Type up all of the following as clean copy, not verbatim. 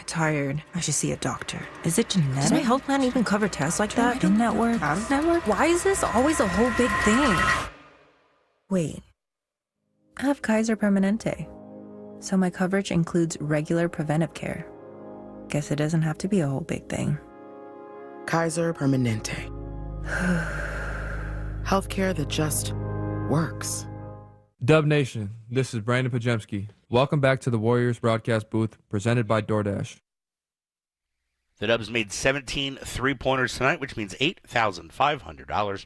tired. I should see a doctor. Is it genetic? Does my health plan even cover tests like that? In-network? Out-of-network? Why is this always a whole big thing? Wait. I have Kaiser Permanente. So my coverage includes regular preventive care. Guess it doesn't have to be a whole big thing. Kaiser Permanente. Healthcare that just works. Dub Nation, this is Brandon Pajemski. Welcome back to the Warriors broadcast booth, presented by DoorDash. The Dubs made 17 three-pointers tonight, which means $8,500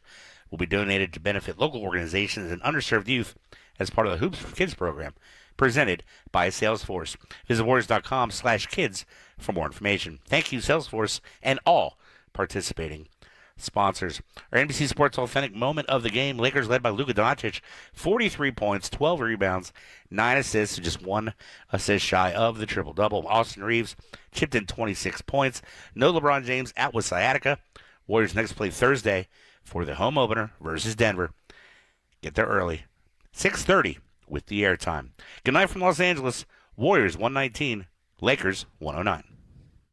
will be donated to benefit local organizations and underserved youth as part of the Hoops for Kids program, presented by Salesforce. Visit warriors.com/kids for more information. Thank you, Salesforce, and all participating sponsors. Our NBC Sports Authentic Moment of the Game. Lakers led by Luka Doncic, 43 points, 12 rebounds, 9 assists, just 1 assist shy of the triple-double. Austin Reeves chipped in 26 points. No LeBron James out with sciatica. Warriors next play Thursday for the home opener versus Denver. Get there early. 6:30 with the airtime. Good night from Los Angeles. Warriors 119, Lakers 109.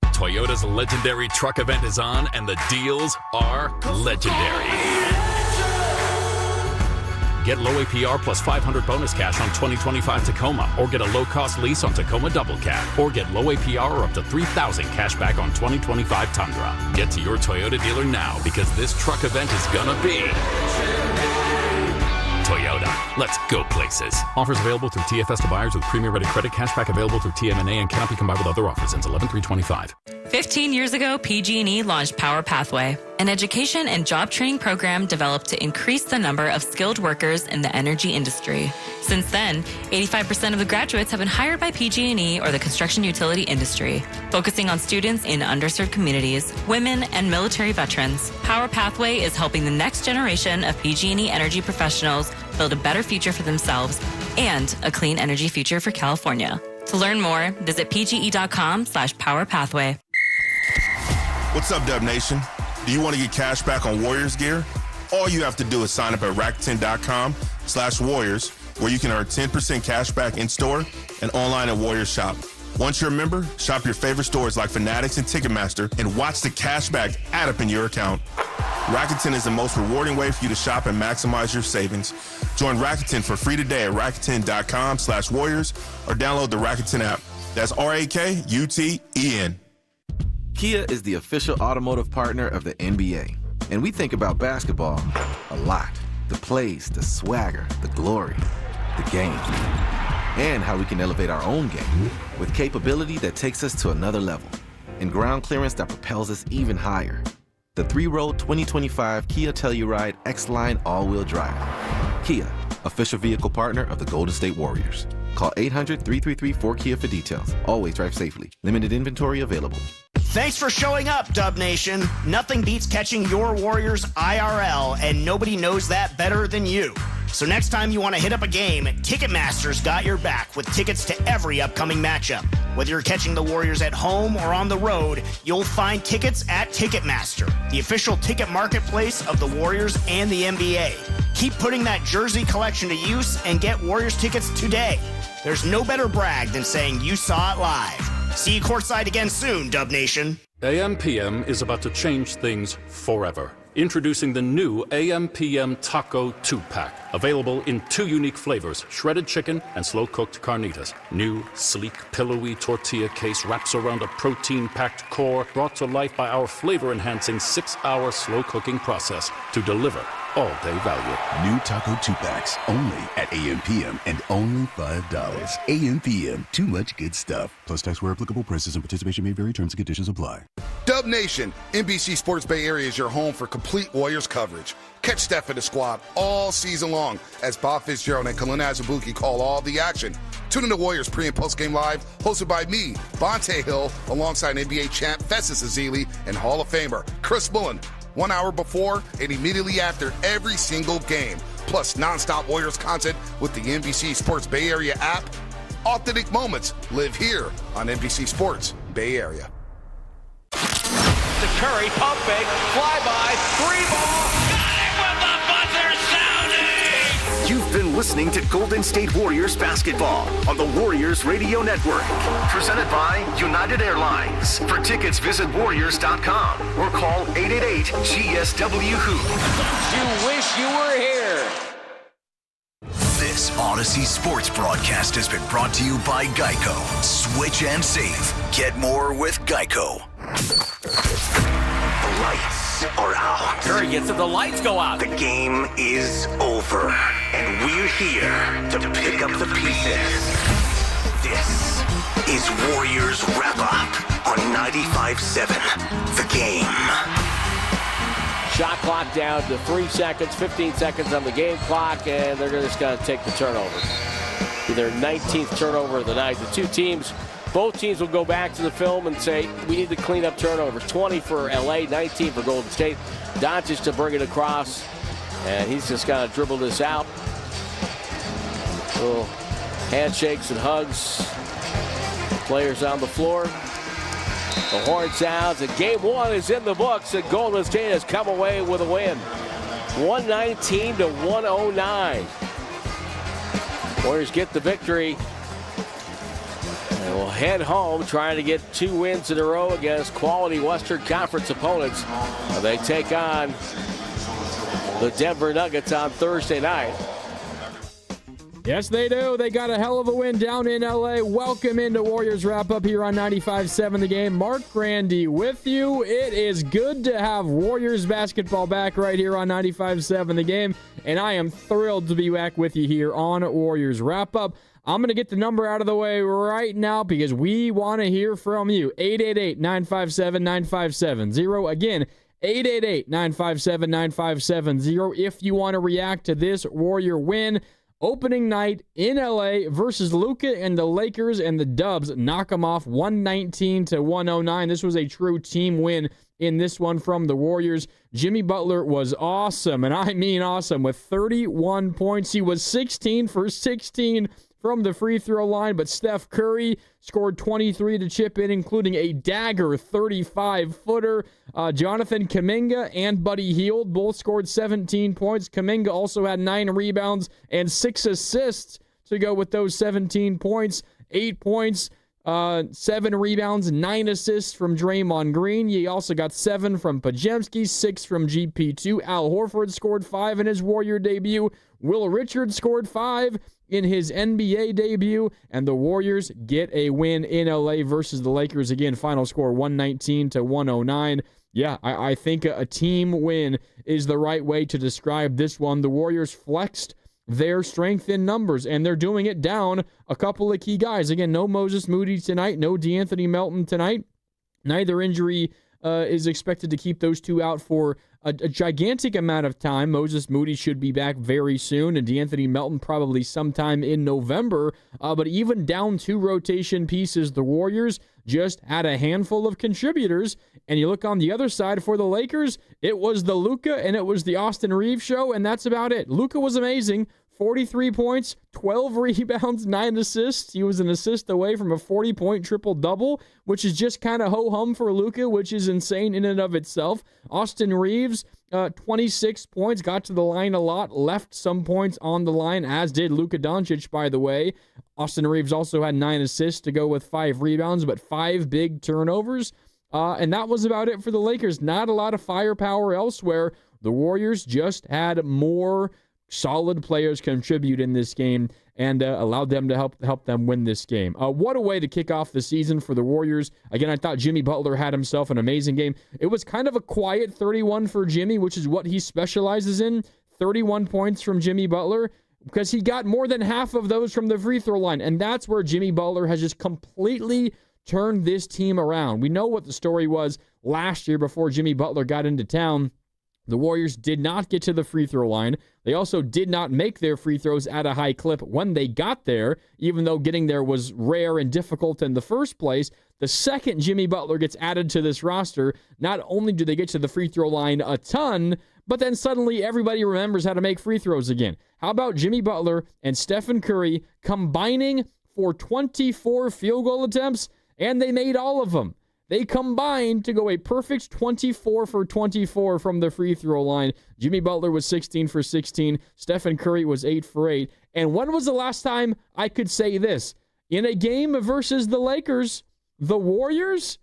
Toyota's legendary truck event is on, and the deals are legendary. Get low APR plus 500 bonus cash on 2025 Tacoma, or get a low-cost lease on Tacoma Double Cab, or get low APR or up to $3,000 cash back on 2025 Tundra. Get to your Toyota dealer now, because this truck event is gonna be Toyota. Let's go places. Offers available through TFS to buyers with premium-rated credit. Cashback available through TMNA and cannot be combined with other offers. Ends 11/3/25. 15 years ago, PG&E launched Power Pathway, an education and job training program developed to increase the number of skilled workers in the energy industry. Since then, 85% of the graduates have been hired by PG&E or the construction utility industry, focusing on students in underserved communities, women, and military veterans. Power Pathway is helping the next generation of PG&E energy professionals build a better future for themselves and a clean energy future for California. To learn more, visit pge.com/powerpathway. What's up, Dub Nation? Do you want to get cash back on Warriors gear? All you have to do is sign up at Rakuten.com/Warriors, where you can earn 10% cash back in store and online at Warriors Shop. Once you're a member, shop your favorite stores like Fanatics and Ticketmaster and watch the cash back add up in your account. Rakuten is the most rewarding way for you to shop and maximize your savings. Join Rakuten for free today at Rakuten.com/Warriors or download the Rakuten app. That's RAKUTEN. Kia is the official automotive partner of the NBA. And we think about basketball a lot. The plays, the swagger, the glory, the game. And how we can elevate our own game with capability that takes us to another level and ground clearance that propels us even higher. The 3-row 2025 Kia Telluride X-Line all-wheel drive. Kia, official vehicle partner of the Golden State Warriors. Call 800-333-4KIA for details. Always drive safely. Limited inventory available. Thanks for showing up, Dub Nation. Nothing beats catching your Warriors IRL, and nobody knows that better than you. So next time you want to hit up a game, Ticketmaster's got your back with tickets to every upcoming matchup. Whether you're catching the Warriors at home or on the road, you'll find tickets at Ticketmaster, the official ticket marketplace of the Warriors and the NBA. Keep putting that jersey collection to use and get Warriors tickets today. There's no better brag than saying you saw it live. See you courtside again soon, Dub Nation. AM/PM is about to change things forever. Introducing the new AM/PM Taco 2-Pack. Available in 2 unique flavors, shredded chicken and slow-cooked carnitas. New, sleek, pillowy tortilla case wraps around a protein-packed core brought to life by our flavor-enhancing 6-hour slow-cooking process to deliver all-day value. New Taco 2-Packs, only at AM/PM and only $5. AM/PM, too much good stuff. Plus tax where applicable. Prices and participation may vary. Terms and conditions apply. Dub Nation, NBC Sports Bay Area is your home for complete Warriors coverage. Catch Steph and the squad all season long as Bob Fitzgerald and Kalina Azubuike call all the action. Tune in to Warriors pre- and post-game live, hosted by me, Bonte Hill, alongside NBA champ Festus Ezeli and Hall of Famer Chris Mullen. 1 hour before and immediately after every single game. Plus nonstop Warriors content with the NBC Sports Bay Area app. Authentic moments live here on NBC Sports Bay Area. To Curry, pump fake, fly by, 3-ball, got it with the buzzer sounding! You've been listening to Golden State Warriors basketball on the Warriors Radio Network. Presented by United Airlines. For tickets, visit Warriors.com or call 888-GSW-HOOP. You wish you were here. This Odyssey Sports broadcast has been brought to you by Geico. Switch and save. Get more with Geico. The lights are out. Curry gets it. The lights go out. The game is over. And we're here to pick up the pieces. This is Warriors Wrap-Up on 95.7 The Game. Shot clock down to 3 seconds, 15 seconds on the game clock, and they're just going to take the turnover. Their 19th turnover of the night. The two teams, both teams will go back to the film and say, we need to clean up turnovers. 20 for LA, 19 for Golden State. Doncic to bring it across, and he's just going to dribble this out. Little handshakes and hugs. Players on the floor. The horn sounds, and game one is in the books, and Golden State has come away with a win. 119 to 109. Warriors get the victory. And will head home trying to get 2 wins in a row against quality Western Conference opponents. They take on the Denver Nuggets on Thursday night. Yes, they do. They got a hell of a win down in L.A. Welcome into Warriors Wrap-Up here on 95.7 The Game. Mark Grandy with you. It is good to have Warriors basketball back right here on 95.7 The Game, and I am thrilled to be back with you here on Warriors Wrap-Up. I'm going to get the number out of the way right now because we want to hear from you. 888-957-9570. Again, 888-957-9570 if you want to react to this Warrior win. Opening night in LA versus Luka and the Lakers, and the Dubs knock them off 119 to 109. This was a true team win in this one from the Warriors. Jimmy Butler was awesome, and I mean awesome, with 31 points. He was 16 for 16 from the free throw line, but Steph Curry scored 23 to chip in, including a dagger 35-footer. Jonathan Kuminga and Buddy Hield both scored 17 points. Kuminga also had 9 rebounds and 6 assists to go with those 17 points. 8 points, 7 rebounds, 9 assists from Draymond Green. He also got 7 from Podziemski, 6 from GP2. Al Horford scored 5 in his Warrior debut. Will Richards scored 5 in his NBA debut, and the Warriors get a win in LA versus the Lakers. Again, final score 119 to 109. Yeah, I think a team win is the right way to describe this one. The Warriors flexed their strength in numbers, and they're doing it down a couple of key guys. Again, no Moses Moody tonight, no DeAnthony Melton tonight. Neither injury is expected to keep those two out for a gigantic amount of time. Moses Moody should be back very soon, and DeAnthony Melton probably sometime in November. But even down 2 rotation pieces, the Warriors just had a handful of contributors. And you look on the other side for the Lakers, it was the Luka and it was the Austin Reeves show, and that's about it. Luka was amazing. 43 points, 12 rebounds, 9 assists. He was an assist away from a 40-point triple-double, which is just kind of ho-hum for Luka, which is insane in and of itself. Austin Reeves, 26 points, got to the line a lot, left some points on the line, as did Luka Doncic, by the way. Austin Reeves also had 9 assists to go with 5 rebounds, but 5 big turnovers. And that was about it for the Lakers. Not a lot of firepower elsewhere. The Warriors just had more solid players contribute in this game and allowed them to help them win this game. What a way to kick off the season for the Warriors. Again, I thought Jimmy Butler had himself an amazing game. It was kind of a quiet 31 for Jimmy, which is what he specializes in. 31 points from Jimmy Butler, because he got more than half of those from the free throw line. And that's where Jimmy Butler has just completely turned this team around. We know what the story was last year before Jimmy Butler got into town. The Warriors did not get to the free throw line. They also did not make their free throws at a high clip when they got there, even though getting there was rare and difficult in the first place. The second Jimmy Butler gets added to this roster, not only do they get to the free throw line a ton, but then suddenly everybody remembers how to make free throws again. How about Jimmy Butler and Stephen Curry combining for 24 field goal attempts, and they made all of them. They combined to go a perfect 24 for 24 from the free throw line. Jimmy Butler was 16 for 16. Stephen Curry was 8 for 8. And when was the last time I could say this? In a game versus the Lakers, the Warriors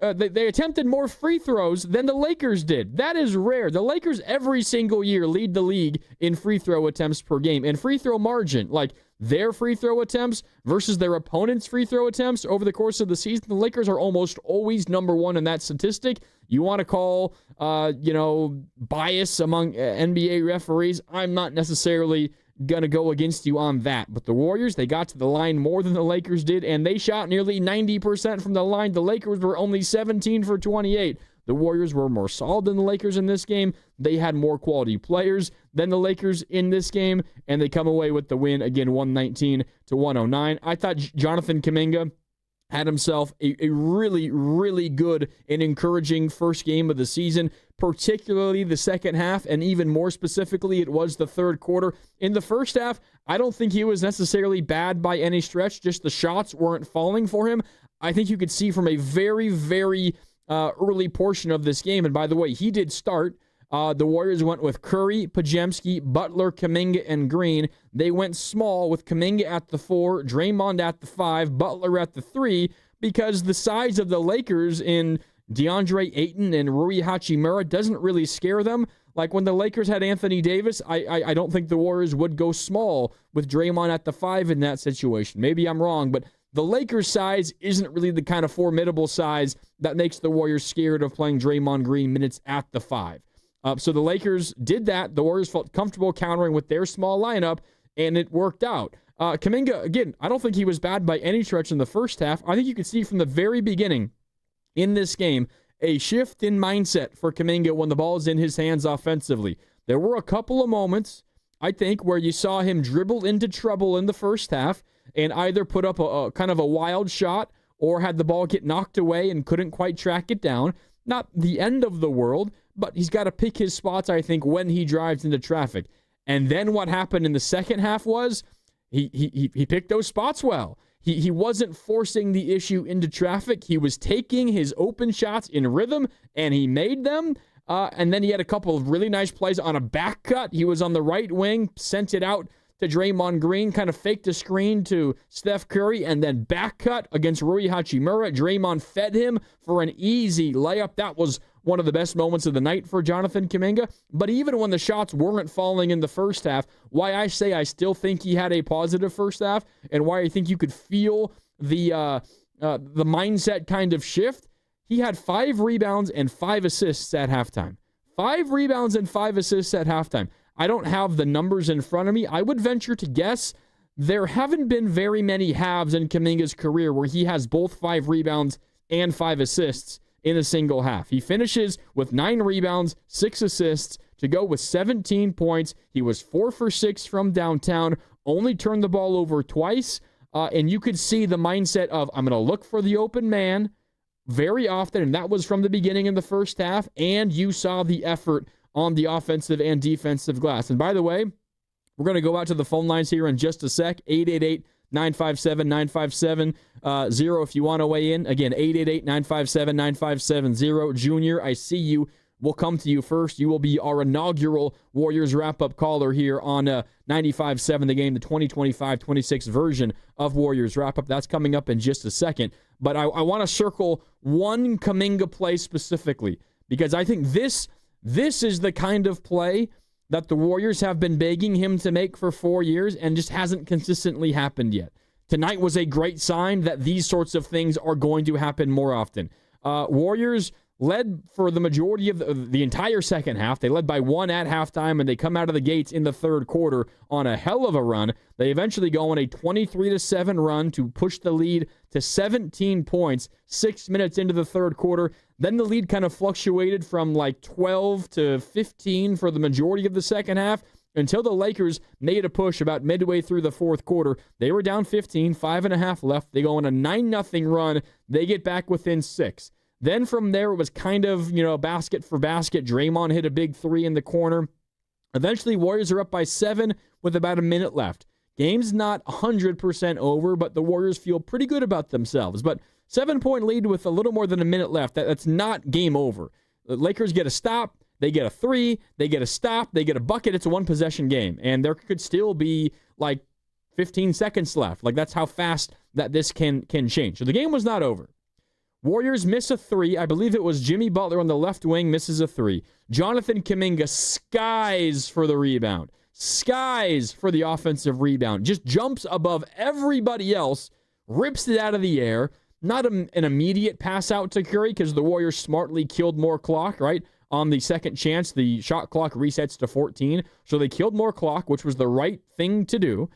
they attempted more free throws than the Lakers did. That is rare. The Lakers every single year lead the league in free throw attempts per game. And free throw margin, like their free throw attempts versus their opponent's free throw attempts over the course of the season, the Lakers are almost always number one in that statistic. You want to call, bias among NBA referees. I'm not necessarily going to go against you on that. But the Warriors, they got to the line more than the Lakers did, and they shot nearly 90% from the line. The Lakers were only 17 for 28. The Warriors were more solid than the Lakers in this game. They had more quality players than the Lakers in this game, and they come away with the win, again, 119-109. I thought Jonathan Kuminga had himself a really, really good and encouraging first game of the season, particularly the second half, and even more specifically, it was the third quarter. In the first half, I don't think he was necessarily bad by any stretch, just the shots weren't falling for him. I think you could see from a very, very early portion of this game, and by the way, he did start. The Warriors went with Curry, Podziemski, Butler, Kuminga, and Green. They went small with Kuminga at the 4, Draymond at the 5, Butler at the 3, because the size of the Lakers in DeAndre Ayton and Rui Hachimura doesn't really scare them. Like when the Lakers had Anthony Davis, I don't think the Warriors would go small with Draymond at the 5 in that situation. Maybe I'm wrong, but the Lakers' size isn't really the kind of formidable size that makes the Warriors scared of playing Draymond Green minutes at the 5. So the Lakers did that. The Warriors felt comfortable countering with their small lineup, and it worked out. Kaminga, again, I don't think he was bad by any stretch in the first half. I think you could see from the very beginning in this game a shift in mindset for Kaminga when the ball is in his hands offensively. There were a couple of moments, I think, where you saw him dribble into trouble in the first half and either put up a kind of a wild shot or had the ball get knocked away and couldn't quite track it down. Not the end of the world, but he's got to pick his spots, I think, when he drives into traffic. And then what happened in the second half was he picked those spots well. He wasn't forcing the issue into traffic. He was taking his open shots in rhythm, and he made them. And then he had a couple of really nice plays on a back cut. He was on the right wing, sent it out to Draymond Green, kind of faked a screen to Steph Curry, and then back cut against Rui Hachimura. Draymond fed him for an easy layup. That was one of the best moments of the night for Jonathan Kuminga. But even when the shots weren't falling in the first half, why I say I still think he had a positive first half, and why I think you could feel the mindset kind of shift, he had 5 rebounds and 5 assists at halftime. 5 rebounds and 5 assists at halftime. I don't have the numbers in front of me. I would venture to guess there haven't been very many halves in Kuminga's career where he has both 5 rebounds and 5 assists in a single half. He finishes with 9 rebounds, 6 assists to go with 17 points. He was 4 for 6 from downtown, only turned the ball over twice, and you could see the mindset of, I'm going to look for the open man very often, and that was from the beginning in the first half, and you saw the effort on the offensive and defensive glass. And by the way, we're going to go out to the phone lines here in just a sec. 888-957-9570 if you want to weigh in. Again, 888-957-9570. Junior, I see you. We'll come to you first. You will be our inaugural Warriors wrap-up caller here on 95.7 The Game, the 2025-26 version of Warriors wrap-up. That's coming up in just a second. But I want to circle one Kuminga play specifically, because I think this is the kind of play that the Warriors have been begging him to make for 4 years and just hasn't consistently happened yet. Tonight was a great sign that these sorts of things are going to happen more often. Warriors led for the majority of the entire second half. They led by 1 at halftime, and they come out of the gates in the third quarter on a hell of a run. They eventually go on a 23-7 run to push the lead to 17 points 6 minutes into the third quarter. Then the lead kind of fluctuated from like 12 to 15 for the majority of the second half until the Lakers made a push about midway through the fourth quarter. They were down 15, 5.5 left. They go on a 9-0 run. They get back within 6. Then from there, it was kind of, basket for basket. Draymond hit a big 3 in the corner. Eventually, Warriors are up by 7 with about a minute left. Game's not 100% over, but the Warriors feel pretty good about themselves. But 7-point lead with a little more than a minute left. That's not game over. The Lakers get a stop. They get a 3. They get a stop. They get a bucket. It's a one-possession game. And there could still be like 15 seconds left. Like, that's how fast that this can change. So the game was not over. Warriors miss a 3. I believe it was Jimmy Butler on the left wing misses a 3. Jonathan Kuminga skies for the rebound. Skies for the offensive rebound. Just jumps above everybody else. Rips it out of the air. Not an immediate pass out to Curry because the Warriors smartly killed more clock, right? On the second chance, the shot clock resets to 14. So they killed more clock, which was the right thing to do.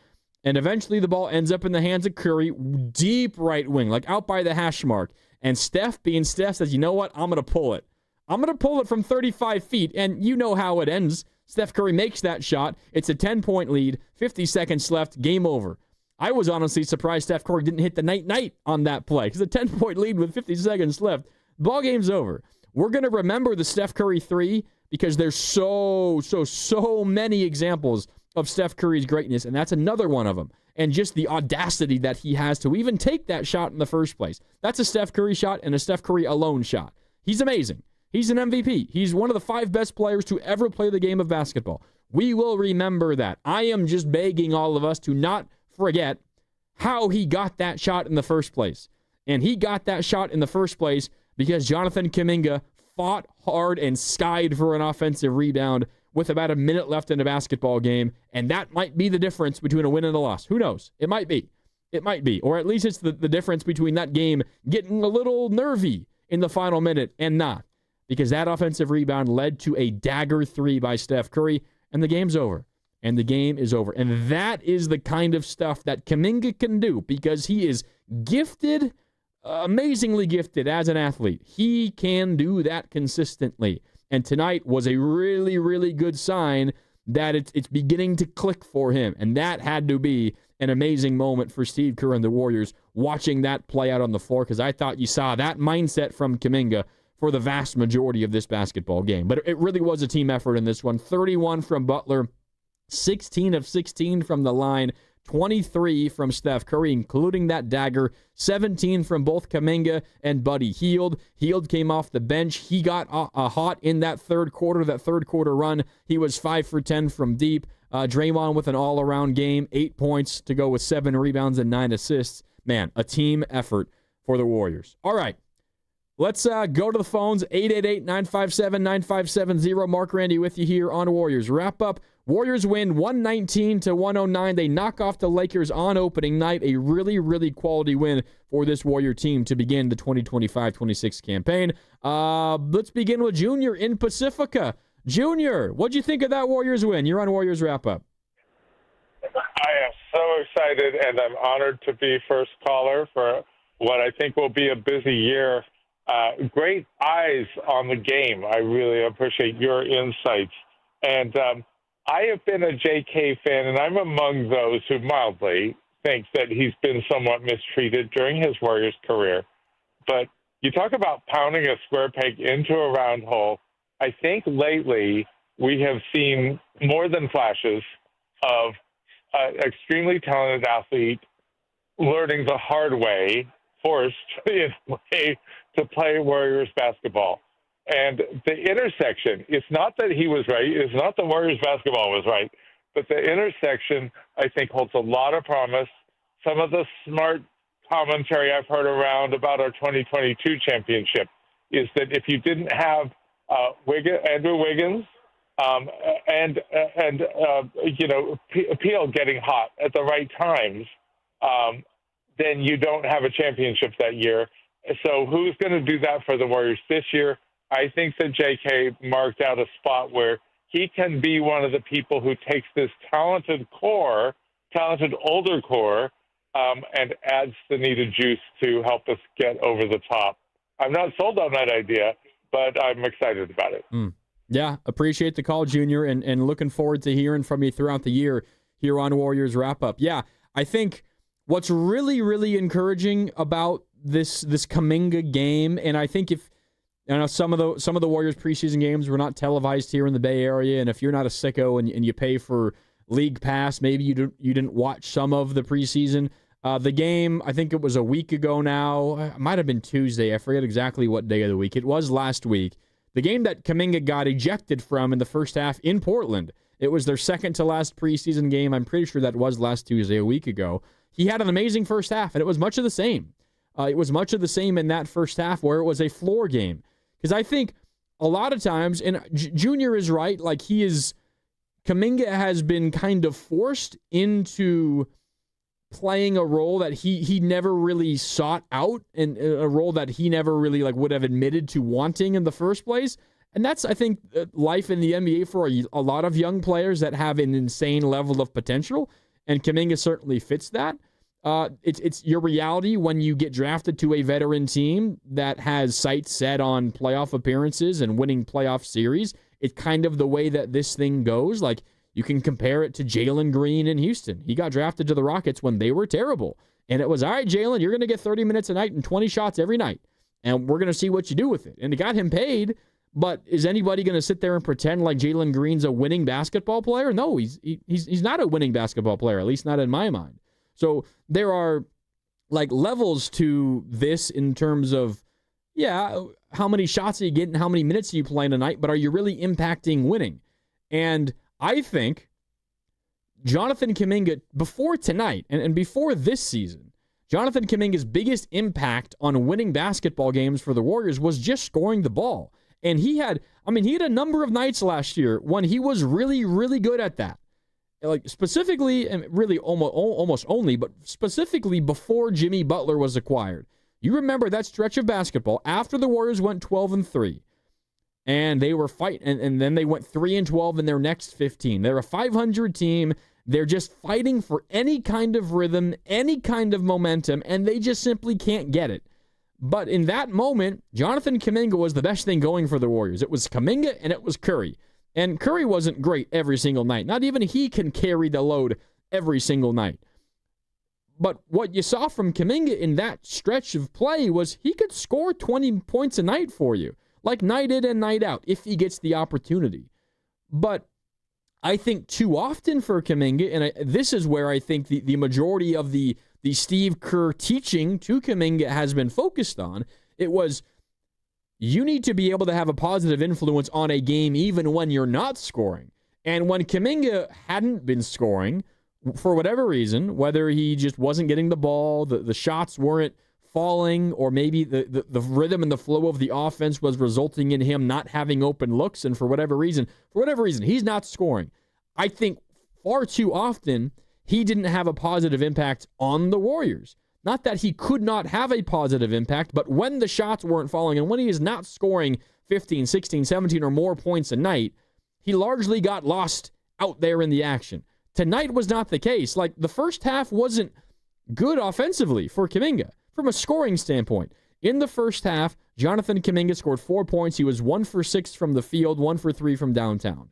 And eventually the ball ends up in the hands of Curry, deep right wing, like out by the hash mark. And Steph, being Steph, says, you know what? I'm going to pull it. I'm going to pull it from 35 feet. And you know how it ends. Steph Curry makes that shot. It's a 10-point lead, 50 seconds left, game over. I was honestly surprised Steph Curry didn't hit the night on that play because a 10-point lead with 50 seconds left. Ball game's over. We're going to remember the Steph Curry 3 because there's so many examples of Steph Curry's greatness, and that's another one of them. And just the audacity that he has to even take that shot in the first place. That's a Steph Curry shot and a Steph Curry alone shot. He's amazing. He's an MVP. He's one of the 5 best players to ever play the game of basketball. We will remember that. I am just begging all of us to not forget how he got that shot in the first place. And he got that shot in the first place because Jonathan Kuminga fought hard and skied for an offensive rebound with about a minute left in a basketball game, and that might be the difference between a win and a loss. Who knows? It might be. It might be. Or at least it's the difference between that game getting a little nervy in the final minute and not, because that offensive rebound led to a dagger 3 by Steph Curry, and the game's over. And the game is over. And that is the kind of stuff that Kaminga can do because he is gifted, amazingly gifted as an athlete. He can do that consistently. And tonight was a really, really good sign that it's beginning to click for him. And that had to be an amazing moment for Steve Kerr and the Warriors watching that play out on the floor, because I thought you saw that mindset from Kuminga for the vast majority of this basketball game. But it really was a team effort in this one. 31 from Butler, 16 of 16 from the line, 23 from Steph Curry, including that dagger, 17 from both Kaminga and Buddy Hield. Hield came off the bench. He got hot in that third quarter run. He was 5 for 10 from deep. Draymond with an all-around game, 8 points to go with 7 rebounds and 9 assists. Man, a team effort for the Warriors. All right, let's go to the phones, 888-957-9570. Mark Randy with you here on Warriors Wrap Up. Warriors win 119-109. They knock off the Lakers on opening night. A really, really quality win for this Warrior team to begin the 2025-26 campaign. Let's begin with Junior in Pacifica. Junior, what'd you think of that Warriors win? You're on Warriors Wrap Up. I am so excited, and I'm honored to be first caller for what I think will be a busy year. Great eyes on the game. I really appreciate your insights. And I have been a JK fan, and I'm among those who mildly think that he's been somewhat mistreated during his Warriors career. But you talk about pounding a square peg into a round hole. I think lately we have seen more than flashes of an extremely talented athlete learning the hard way, forced in a way to play Warriors basketball. And the intersection, it's not that he was right, it's not the Warriors basketball was right, but the intersection, I think, holds a lot of promise. Some of the smart commentary I've heard around about our 2022 championship is that if you didn't have Andrew Wiggins and Peel getting hot at the right times, then you don't have a championship that year. So who's going to do that for the Warriors this year? I think that JK marked out a spot where he can be one of the people who takes this talented older core, and adds the needed juice to help us get over the top. I'm not sold on that idea, but I'm excited about it. Yeah, appreciate the call, Junior, and looking forward to hearing from you throughout the year here on Warriors Wrap Up. Yeah, I think what's really, really encouraging about this Kaminga game, and I think some of the Warriors preseason games were not televised here in the Bay Area, and if you're not a sicko and you pay for League Pass, maybe you didn't watch some of the preseason. The game, I think it was a week ago now. It might have been Tuesday. I forget exactly what day of the week. It was last week. The game that Kuminga got ejected from in the first half in Portland. It was their second to last preseason game. I'm pretty sure that was last Tuesday, a week ago. He had an amazing first half, and it was much of the same. It was much of the same in that first half where it was a floor game. Because I think a lot of times, and Junior is right, like Kuminga has been kind of forced into playing a role that he never really sought out, and a role that he never really would have admitted to wanting in the first place. And that's, I think, life in the NBA for a lot of young players that have an insane level of potential, and Kuminga certainly fits that. It's your reality when you get drafted to a veteran team that has sights set on playoff appearances and winning playoff series. It's kind of the way that this thing goes. Like, you can compare it to Jalen Green in Houston. He got drafted to the Rockets when they were terrible. And it was, all right, Jalen, you're going to get 30 minutes a night and 20 shots every night. And we're going to see what you do with it. And it got him paid, but is anybody going to sit there and pretend like Jalen Green's a winning basketball player? No, he's not a winning basketball player, at least not in my mind. So there are levels to this in terms of, how many shots are you getting, how many minutes are you playing a night, but are you really impacting winning? And I think Jonathan Kuminga, before tonight and before this season, Jonathan Kuminga's biggest impact on winning basketball games for the Warriors was just scoring the ball. And he had a number of nights last year when he was really, really good at that. Specifically, and really almost only, but specifically before Jimmy Butler was acquired. You remember that stretch of basketball after the Warriors went 12-3. And they were fighting, and then they went 3-12 in their next 15. They're a 500 team. They're just fighting for any kind of rhythm, any kind of momentum, and they just simply can't get it. But in that moment, Jonathan Kuminga was the best thing going for the Warriors. It was Kuminga and it was Curry. And Curry wasn't great every single night. Not even he can carry the load every single night. But what you saw from Kuminga in that stretch of play was he could score 20 points a night for you. Night in and night out, if he gets the opportunity. But I think too often for Kuminga, and this is where I think the majority of the Steve Kerr teaching to Kuminga has been focused on, it was, you need to be able to have a positive influence on a game even when you're not scoring. And when Kuminga hadn't been scoring, for whatever reason, whether he just wasn't getting the ball, the shots weren't falling, or maybe the rhythm and the flow of the offense was resulting in him not having open looks, and for whatever reason, he's not scoring. I think far too often he didn't have a positive impact on the Warriors. Not that he could not have a positive impact, but when the shots weren't falling and when he is not scoring 15, 16, 17 or more points a night, he largely got lost out there in the action. Tonight was not the case. The first half wasn't good offensively for Kuminga from a scoring standpoint. In the first half, Jonathan Kuminga scored 4 points. He was 1 for 6 from the field, 1 for 3 from downtown.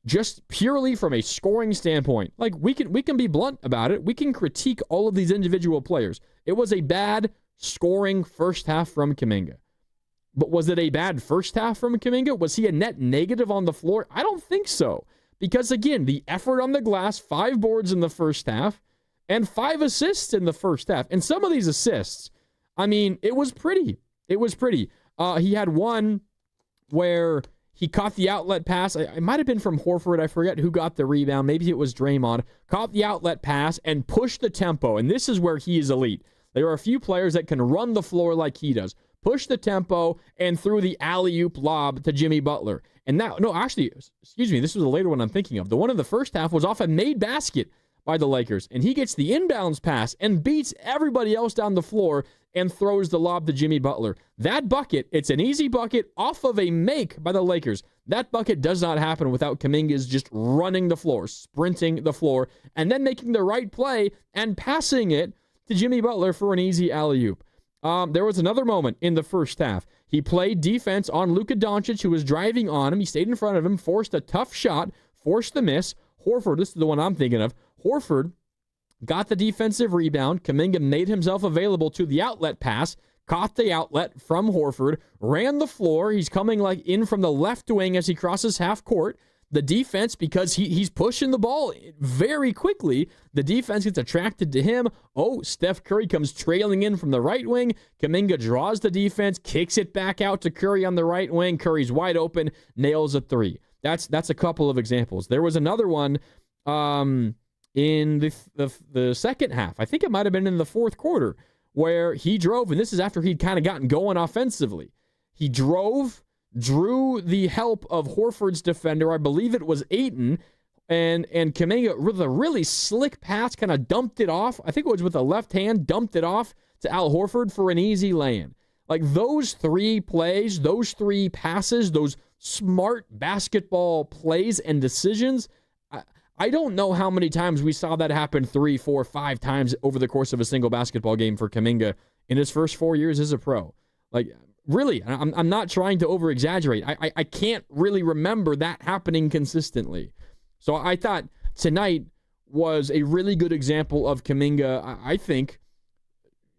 Just purely from a scoring standpoint, we can be blunt about it. We can critique all of these individual players. It was a bad scoring first half from Kuminga. But was it a bad first half from Kuminga? Was he a net negative on the floor? I don't think so. Because again, the effort on the glass, 5 boards in the first half, and 5 assists in the first half. And some of these assists, it was pretty. It was pretty. He had one where he caught the outlet pass. It might have been from Horford. I forget who got the rebound. Maybe it was Draymond. Caught the outlet pass and pushed the tempo. And this is where he is elite. There are a few players that can run the floor like he does. Push the tempo and threw the alley-oop lob to Jimmy Butler. And this was a later one I'm thinking of. The one in the first half was off a made basket by the Lakers. And he gets the inbounds pass and beats everybody else down the floor and throws the lob to Jimmy Butler. That bucket, it's an easy bucket off of a make by the Lakers. That bucket does not happen without Kuminga's just running the floor, sprinting the floor, and then making the right play and passing it to Jimmy Butler for an easy alley-oop. There was another moment in the first half. He played defense on Luka Doncic, who was driving on him. He stayed in front of him, forced a tough shot, forced the miss. Horford, this is the one I'm thinking of. Horford got the defensive rebound. Kuminga made himself available to the outlet pass, caught the outlet from Horford, ran the floor. He's coming in from the left wing as he crosses half court, the defense, because he's pushing the ball very quickly, the defense gets attracted to him. Oh, Steph Curry comes trailing in from the right wing. Kuminga draws the defense, kicks it back out to Curry on the right wing. Curry's wide open, nails a three. That's a couple of examples. There was another one in the second half. I think it might have been in the fourth quarter, where he drove, and this is after he'd kind of gotten going offensively. He drove, drew the help of Horford's defender, I believe it was Ayton, and Kaminga, with a really slick pass, kind of dumped it off. I think it was with the left hand, dumped it off to Al Horford for an easy lay-in. Like, those three plays, those three passes, those smart basketball plays and decisions, I don't know how many times we saw that happen 3, 4, 5 times over the course of a single basketball game for Kuminga in his first 4 years as a pro. Like, really, I'm not trying to over-exaggerate. I can't really remember that happening consistently. So I thought tonight was a really good example of Kuminga, I think,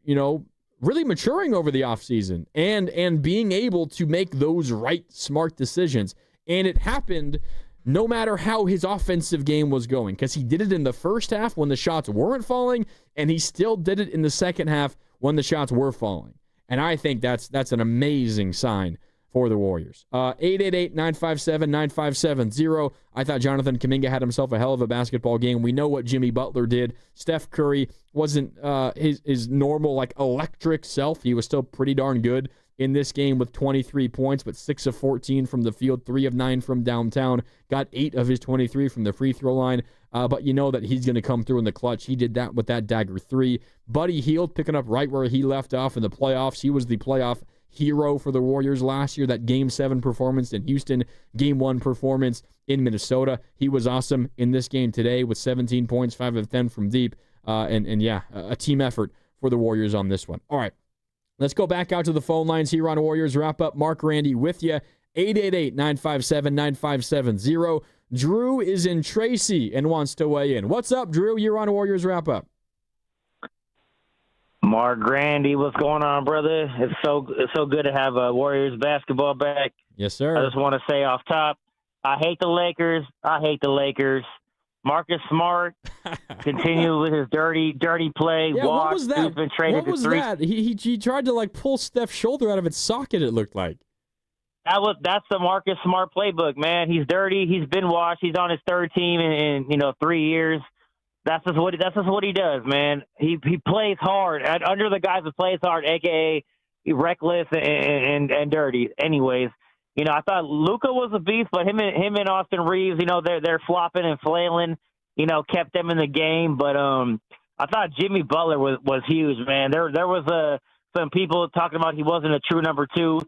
really maturing over the offseason and being able to make those right, smart decisions. And it happened no matter how his offensive game was going, because he did it in the first half when the shots weren't falling, and he still did it in the second half when the shots were falling. And I think that's an amazing sign for the Warriors. 888-957-9570. I thought Jonathan Kuminga had himself a hell of a basketball game. We know what Jimmy Butler did. Steph Curry wasn't his normal, electric self. He was still pretty darn good in this game with 23 points, but 6 of 14 from the field, 3 of 9 from downtown, got 8 of his 23 from the free throw line. But you know that he's going to come through in the clutch. He did that with that dagger 3. Buddy Hield picking up right where he left off in the playoffs. He was the playoff hero for the Warriors last year. That Game 7 performance in Houston, Game 1 performance in Minnesota. He was awesome in this game today with 17 points, 5 of 10 from deep. A team effort for the Warriors on this one. All right, let's go back out to the phone lines here on Warriors Wrap Up. Mark Randy with you. 888-957-9570. Drew is in Tracy and wants to weigh in. What's up, Drew? You're on Warriors Wrap Up. Mark Grandy, what's going on, brother? It's so good to have Warriors basketball back. Yes, sir. I just want to say off top, I hate the Lakers. Marcus Smart continue with his dirty play. Yeah, what was that? He's been traded what was that? He tried to pull Steph's shoulder out of its socket, it looked like. That's the Marcus Smart playbook, man. He's dirty. He's been washed. He's on his third team in 3 years. That's just what he does, man. He plays hard under the guys that plays hard, aka reckless and dirty. Anyways, I thought Luka was a beast, but him and Austin Reeves, they're flopping and flailing, kept them in the game. But I thought Jimmy Butler was huge, man. There was some people talking about he wasn't a true number 2.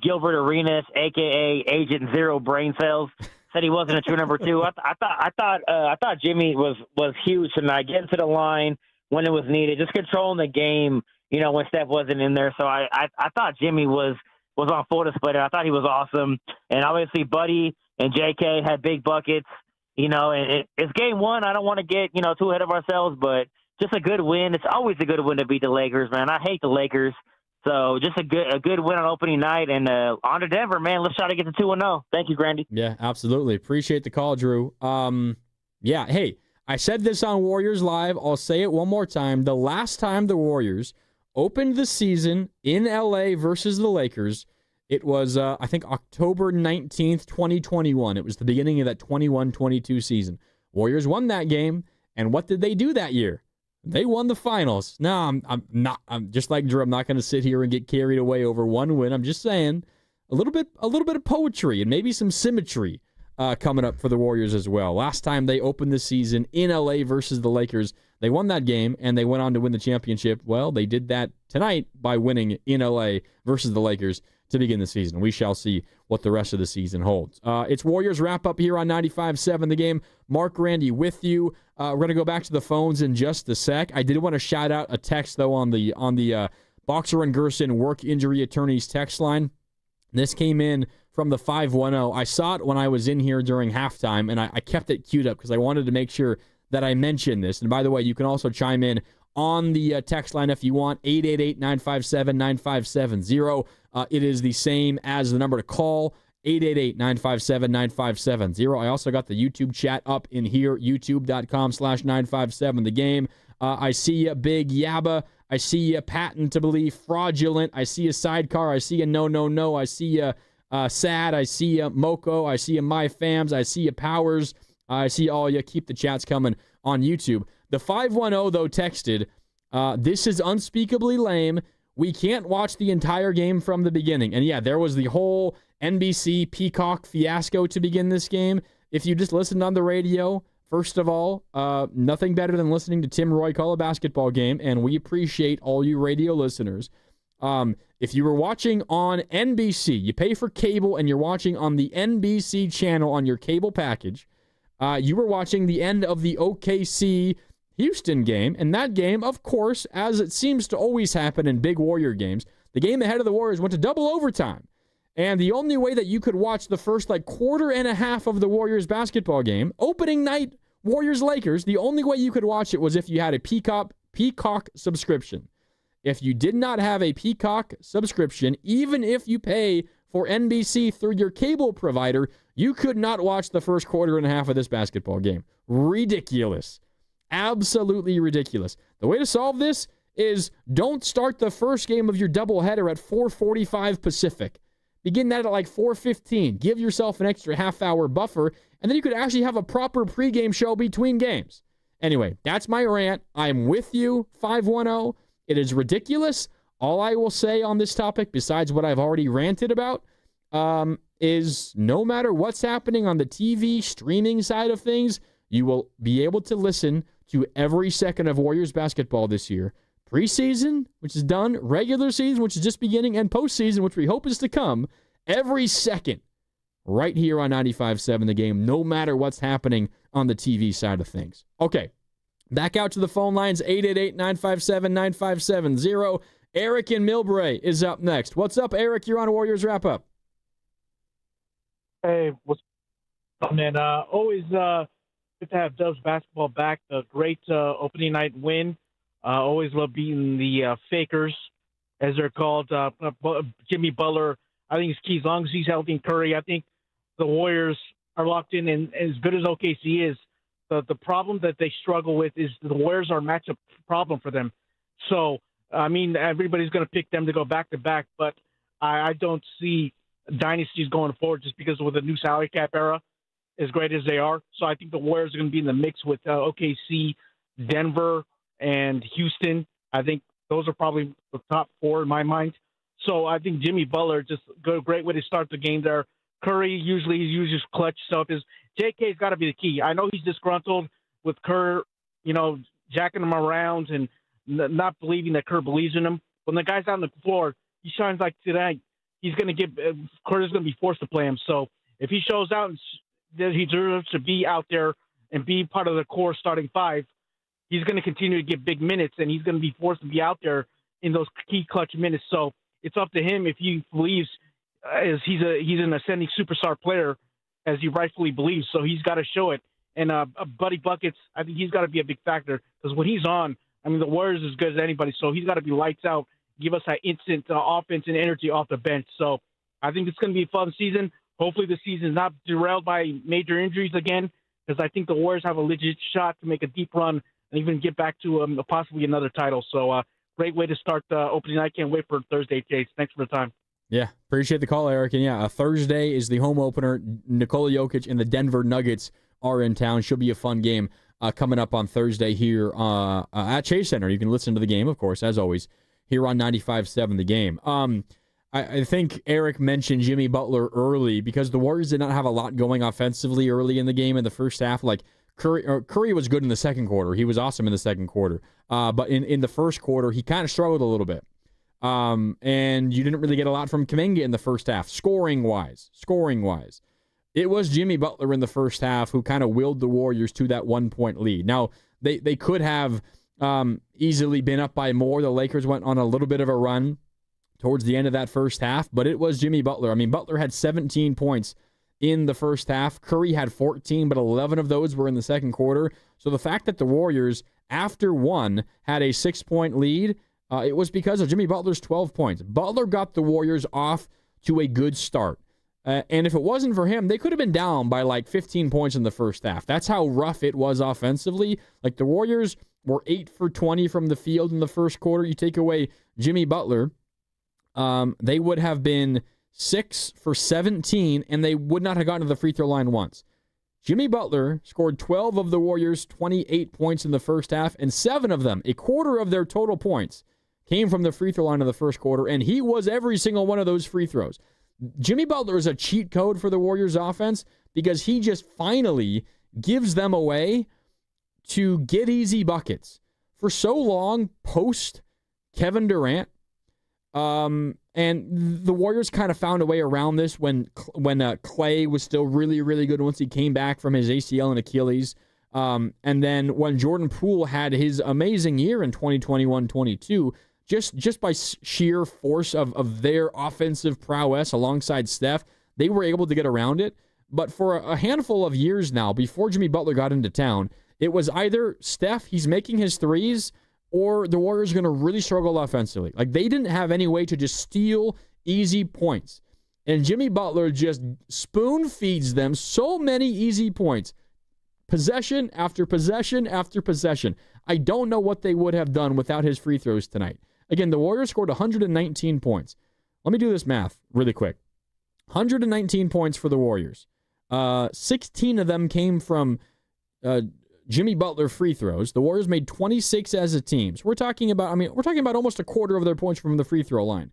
Gilbert Arenas, aka Agent Zero Brain Cells, said he wasn't a true number 2. I thought Jimmy was huge tonight, getting to the line when it was needed, just controlling the game. When Steph wasn't in there. So I thought Jimmy was on full display. I thought he was awesome, and obviously Buddy and JK had big buckets. And it's game 1. I don't want to get too ahead of ourselves, but just a good win. It's always a good win to beat the Lakers, man. I hate the Lakers. So just a good win on opening night, and on to Denver, man. Let's try to get to 2-0. Thank you, Grandy. Yeah, absolutely. Appreciate the call, Drew. Hey, I said this on Warriors Live. I'll say it one more time. The last time the Warriors opened the season in L.A. versus the Lakers, it was, I think, October 19th, 2021. It was the beginning of that 21-22 season. Warriors won that game, and what did they do that year? They won the finals. No, I'm just like Drew. I'm not going to sit here and get carried away over one win. I'm just saying a little bit of poetry and maybe some symmetry coming up for the Warriors as well. Last time they opened the season in LA versus the Lakers, they won that game and they went on to win the championship. Well, they did that tonight by winning in LA versus the Lakers to begin the season. We shall see what the rest of the season holds. It's Warriors Wrap Up here on 95.7 The Game. Mark Randy with you. We're going to go back to the phones in just a sec. I did want to shout out a text, though, on the Boxer and Gerson work injury attorneys text line. This came in from the 510. I saw it when I was in here during halftime, and I kept it queued up because I wanted to make sure that I mentioned this. And by the way, you can also chime in on the text line if you want, 888-957-9570. It is the same as the number to call, 888-957-9570. I also got the YouTube chat up in here, youtube.com/957 the game. I see you, Big Yabba. I see you, patentably fraudulent. I see you, Sidecar. I see you, no. I see you, Sad. I see you, Moko. I see you, My Fams. I see you, Powers. I see all you. Keep the chats coming on YouTube. The 510, though, texted, this is unspeakably lame. We can't watch the entire game from the beginning. And yeah, there was the whole NBC Peacock fiasco to begin this game. If you just listened on the radio, first of all, nothing better than listening to Tim Roy call a basketball game, and we appreciate all you radio listeners. If you were watching on NBC, you pay for cable and you're watching on the NBC channel on your cable package, you were watching the end of the OKC Houston game, and that game, of course, as it seems to always happen in big Warrior games, the game ahead of the Warriors went to double overtime. And the only way that you could watch the first quarter and a half of the Warriors basketball game, opening night Warriors-Lakers, the only way you could watch it was if you had a Peacock subscription. If you did not have a Peacock subscription, even if you pay for NBC through your cable provider, you could not watch the first quarter and a half of this basketball game. Ridiculous. Absolutely ridiculous. The way to solve this is don't start the first game of your doubleheader at 4:45 Pacific. Begin that at 4:15. Give yourself an extra half-hour buffer, and then you could actually have a proper pregame show between games. Anyway, that's my rant. I'm with you, 510. It is ridiculous. All I will say on this topic, besides what I've already ranted about, is no matter what's happening on the TV streaming side of things, you will be able to listen to every second of Warriors basketball this year. Preseason, which is done, regular season, which is just beginning, and postseason, which we hope is to come, every second right here on 95.7 The Game, no matter what's happening on the TV side of things. Okay, back out to the phone lines, 888-957-9570. Eric in Millbrae is up next. What's up, Eric? You're on Warriors Wrap-Up. Hey, what's up, man? Always good to have Dubs basketball back. A great opening night win. Always love beating the Fakers, as they're called. Jimmy Butler, I think, is key. As long as he's healthy, and Curry, I think the Warriors are locked in. And as good as OKC is, the problem that they struggle with is the Warriors are a matchup problem for them. So, I mean, everybody's going to pick them to go back-to-back, but I don't see dynasties going forward just because with the new salary cap era, as great as they are. So I think the Warriors are going to be in the mix with OKC, Denver, and Houston. I think those are probably the top four in my mind. So I think Jimmy Butler, just a great way to start the game there. Curry, he's usually clutch stuff. JK's got to be the key. I know he's disgruntled with Kerr, jacking him around and not believing that Kerr believes in him. When the guy's out on the floor, he shines like today. He's going to Kerr's going to be forced to play him. So if he shows out and he deserves to be out there and be part of the core starting five, he's going to continue to get big minutes, and he's going to be forced to be out there in those key clutch minutes. So it's up to him if he believes as he's an ascending superstar player, as he rightfully believes. So he's got to show it. And Buddy Buckets, I think he's got to be a big factor because when he's on, I mean, the Warriors is as good as anybody. So he's got to be lights out, give us that instant offense and energy off the bench. So I think it's going to be a fun season. Hopefully the season is not derailed by major injuries again, because I think the Warriors have a legit shot to make a deep run and even get back to possibly another title. So great way to start the opening night. Can't wait for Thursday, Chase. Thanks for the time. Yeah, appreciate the call, Eric. And yeah, Thursday is the home opener. Nikola Jokic and the Denver Nuggets are in town. Should be a fun game coming up on Thursday here at Chase Center. You can listen to the game, of course, as always, here on 95.7 The Game. I think Eric mentioned Jimmy Butler early because the Warriors did not have a lot going offensively early in the game in the first half. Like Curry was good in the second quarter. He was awesome in the second quarter. But in the first quarter, he kind of struggled a little bit. And you didn't really get a lot from Kuminga in the first half, scoring-wise. It was Jimmy Butler in the first half who kind of willed the Warriors to that 1-point lead. Now, they could have easily been up by more. The Lakers went on a little bit of a run towards the end of that first half, but it was Jimmy Butler. I mean, Butler had 17 points in the first half. Curry had 14, but 11 of those were in the second quarter. So the fact that the Warriors, after one, had a 6-point lead, it was because of Jimmy Butler's 12 points. Butler got the Warriors off to a good start. And if it wasn't for him, they could have been down by like 15 points in the first half. That's how rough it was offensively. Like the Warriors were 8 for 20 from the field in the first quarter. You take away Jimmy Butler, they would have been 6 for 17, and they would not have gotten to the free throw line once. Jimmy Butler scored 12 of the Warriors' 28 points in the first half, and 7 of them, a quarter of their total points, came from the free throw line in the first quarter, and he was every single one of those free throws. Jimmy Butler is a cheat code for the Warriors offense because he just finally gives them a way to get easy buckets. For so long, post Kevin Durant, and the Warriors kind of found a way around this when Clay was still really, really good once he came back from his ACL and Achilles. And then when Jordan Poole had his amazing year in 2021-22, just by sheer force of their offensive prowess alongside Steph, they were able to get around it. But for a handful of years now, before Jimmy Butler got into town, it was either Steph, he's making his threes, or the Warriors are going to really struggle offensively. Like, they didn't have any way to just steal easy points. And Jimmy Butler just spoon feeds them so many easy points. Possession after possession after possession. I don't know what they would have done without his free throws tonight. Again, the Warriors scored 119 points. Let me do this math really quick. 119 points for the Warriors. 16 of them came from Jimmy Butler free throws. The Warriors made 26 as a team. So we're talking about almost a quarter of their points from the free throw line.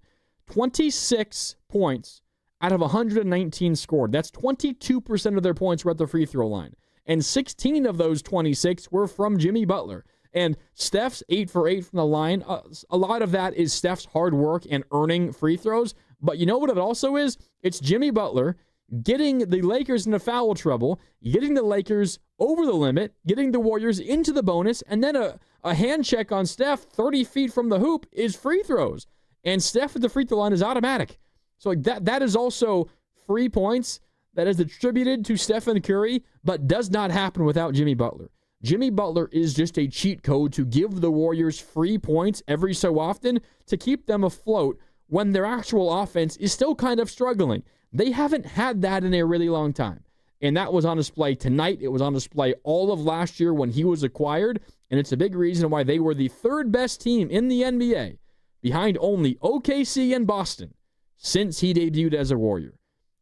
26 points out of 119 scored. That's 22% of their points were at the free throw line. And 16 of those 26 were from Jimmy Butler. And Steph's 8 for 8 from the line. A lot of that is Steph's hard work and earning free throws. But you know what it also is? It's Jimmy Butler getting the Lakers into foul trouble, getting the Lakers over the limit, getting the Warriors into the bonus, and then a hand check on Steph 30 feet from the hoop is free throws. And Steph at the free throw line is automatic. So like that is also free points that is attributed to Stephen Curry, but does not happen without Jimmy Butler. Jimmy Butler is just a cheat code to give the Warriors free points every so often to keep them afloat when their actual offense is still kind of struggling. They haven't had that in a really long time. And that was on display tonight. It was on display all of last year when he was acquired. And it's a big reason why they were the third best team in the NBA, behind only OKC and Boston, since he debuted as a Warrior.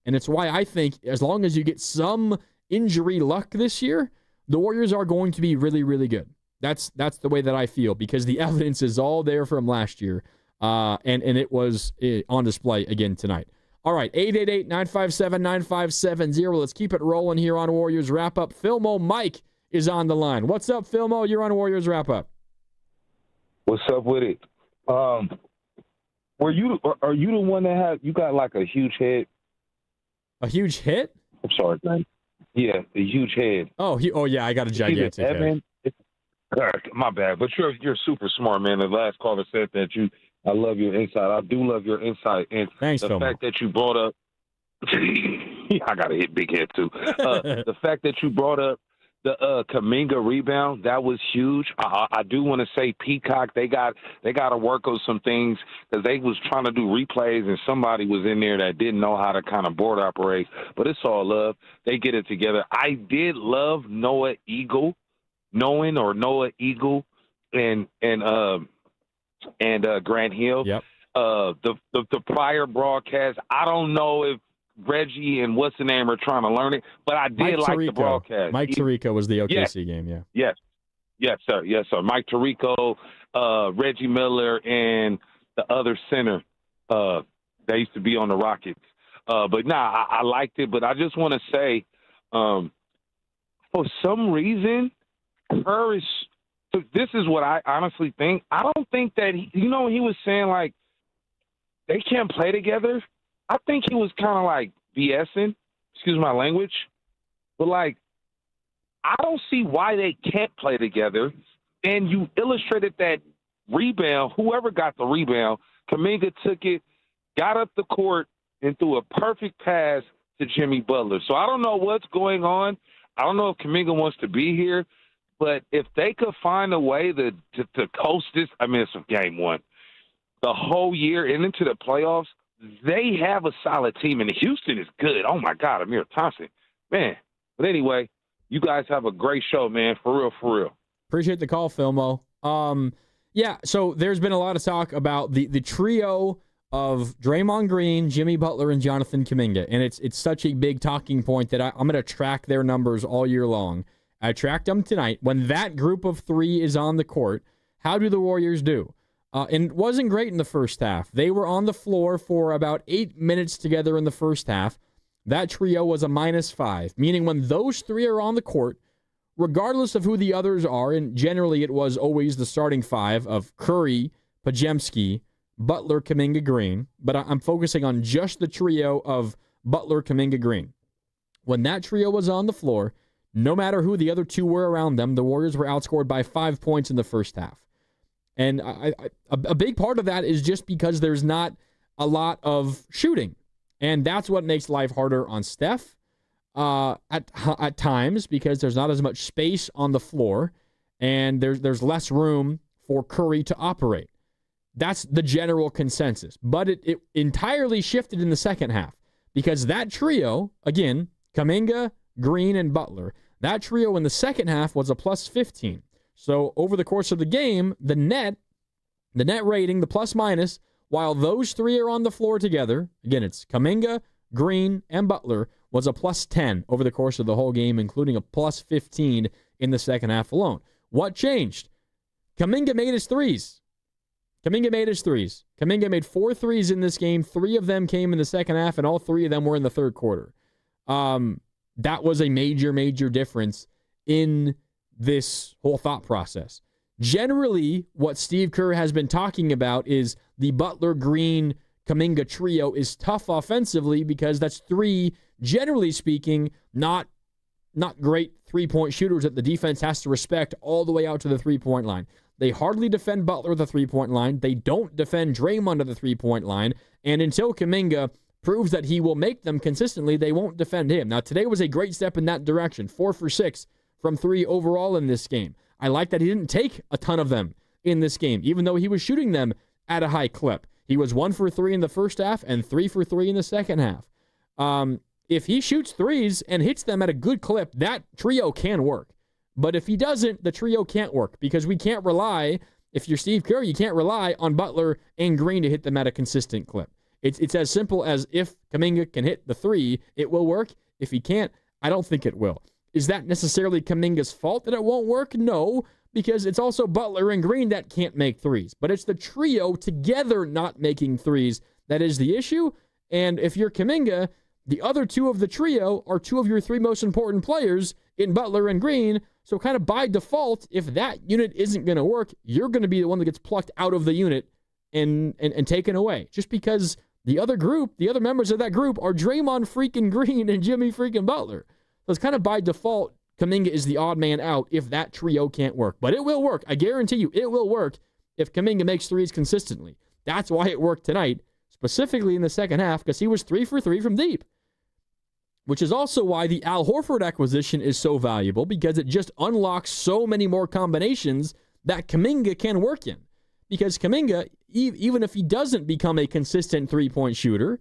And it's why I think as long as you get some injury luck this year, the Warriors are going to be really, really good. That's the way that I feel, because the evidence is all there from last year. And it was on display again tonight. All right, 888-957-9570. Let's keep it rolling here on Warriors Wrap-Up. Filmo Mike is on the line. What's up, Filmo? You're on Warriors Wrap-Up. What's up with it? Are you the one that you got like a huge head? A huge hit? I'm sorry, man. Yeah, a huge head. Oh, yeah, I got a gigantic head. My bad, but you're super smart, man. The last caller said that I love your insight. I do love your insight, and thanks, the Phil. fact that you brought up. I got a hit big head too. The fact that you brought up the Kaminga rebound, that was huge. I do want to say Peacock, they got to work on some things because they was trying to do replays and somebody was in there that didn't know how to kind of board operate. But it's all love. They get it together. I did love Noah Eagle, and Grant Hill. Yep. The prior broadcast, I don't know if Reggie and what's the name are trying to learn it, but I did like the broadcast. Mike Tirico was the OKC game, yeah. Yes, sir. Mike Tirico, Reggie Miller, and the other center. They used to be on the Rockets. I liked it. But I just want to say, for some reason, Kerr is. This is what I honestly think. I don't think that he was saying like they can't play together. I think he was kind of like BSing, excuse my language, but like I don't see why they can't play together. And you illustrated that rebound. Whoever got the rebound, Kuminga took it, got up the court, and threw a perfect pass to Jimmy Butler. So I don't know what's going on. I don't know if Kuminga wants to be here. But if they could find a way to coast this, I mean, it's game one, the whole year and into the playoffs they have a solid team, and Houston is good. Oh, my God, Amir Thompson. Man. But anyway, you guys have a great show, man. For real, for real. Appreciate the call, Filmo. Yeah, so there's been a lot of talk about the trio of Draymond Green, Jimmy Butler, and Jonathan Kuminga, and it's such a big talking point that I'm going to track their numbers all year long. I tracked them tonight. When that group of three is on the court, how do the Warriors do? And it wasn't great in the first half. They were on the floor for about 8 minutes together in the first half. That trio was a -5, meaning when those three are on the court, regardless of who the others are, and generally it was always the starting five of Curry, Podziemski, Butler, Kuminga, Green, but I'm focusing on just the trio of Butler, Kuminga, Green. When that trio was on the floor, no matter who the other two were around them, the Warriors were outscored by 5 points in the first half. And a big part of that is just because there's not a lot of shooting. And that's what makes life harder on Steph at times, because there's not as much space on the floor and there's less room for Curry to operate. That's the general consensus. But it entirely shifted in the second half, because that trio, again, Kaminga, Green, and Butler, that trio in the second half was a +15. So over the course of the game, the net rating, the plus-minus, while those three are on the floor together, again, it's Kaminga, Green, and Butler, was a +10 over the course of the whole game, including a +15 in the second half alone. What changed? Kaminga made his threes. Kaminga made 4 threes in this game. 3 of them came in the second half, and all 3 of them were in the third quarter. That was a major, major difference in this whole thought process. Generally, what Steve Kerr has been talking about is the Butler, Green, Kuminga trio is tough offensively because that's 3, generally speaking, not great three-point shooters that the defense has to respect all the way out to the three-point line. They hardly defend Butler at the three-point line. They don't defend Draymond at the three-point line. And until Kuminga proves that he will make them consistently, they won't defend him. Now, today was a great step in that direction. 4 for 6 from 3 overall in this game. I like that he didn't take a ton of them in this game, even though he was shooting them at a high clip. He was 1 for 3 in the first half and 3 for 3 in the second half. If he shoots threes and hits them at a good clip, that trio can work. But if he doesn't, the trio can't work, because we can't rely, if you're Steve Kerr, you can't rely on Butler and Green to hit them at a consistent clip. It's as simple as if Kaminga can hit the 3, it will work. If he can't, I don't think it will. Is that necessarily Kaminga's fault that it won't work? No, because it's also Butler and Green that can't make threes. But it's the trio together not making threes that is the issue. And if you're Kuminga, the other 2 of the trio are 2 of your 3 most important players in Butler and Green. So kind of by default, if that unit isn't going to work, you're going to be the one that gets plucked out of the unit and taken away. Just because the other members of that group are Draymond freaking Green and Jimmy freaking Butler. So it's kind of by default, Kuminga is the odd man out if that trio can't work. But it will work. I guarantee you it will work if Kuminga makes threes consistently. That's why it worked tonight, specifically in the second half, because he was 3 for 3 from deep. Which is also why the Al Horford acquisition is so valuable, because it just unlocks so many more combinations that Kuminga can work in. Because Kuminga, even if he doesn't become a consistent three-point shooter,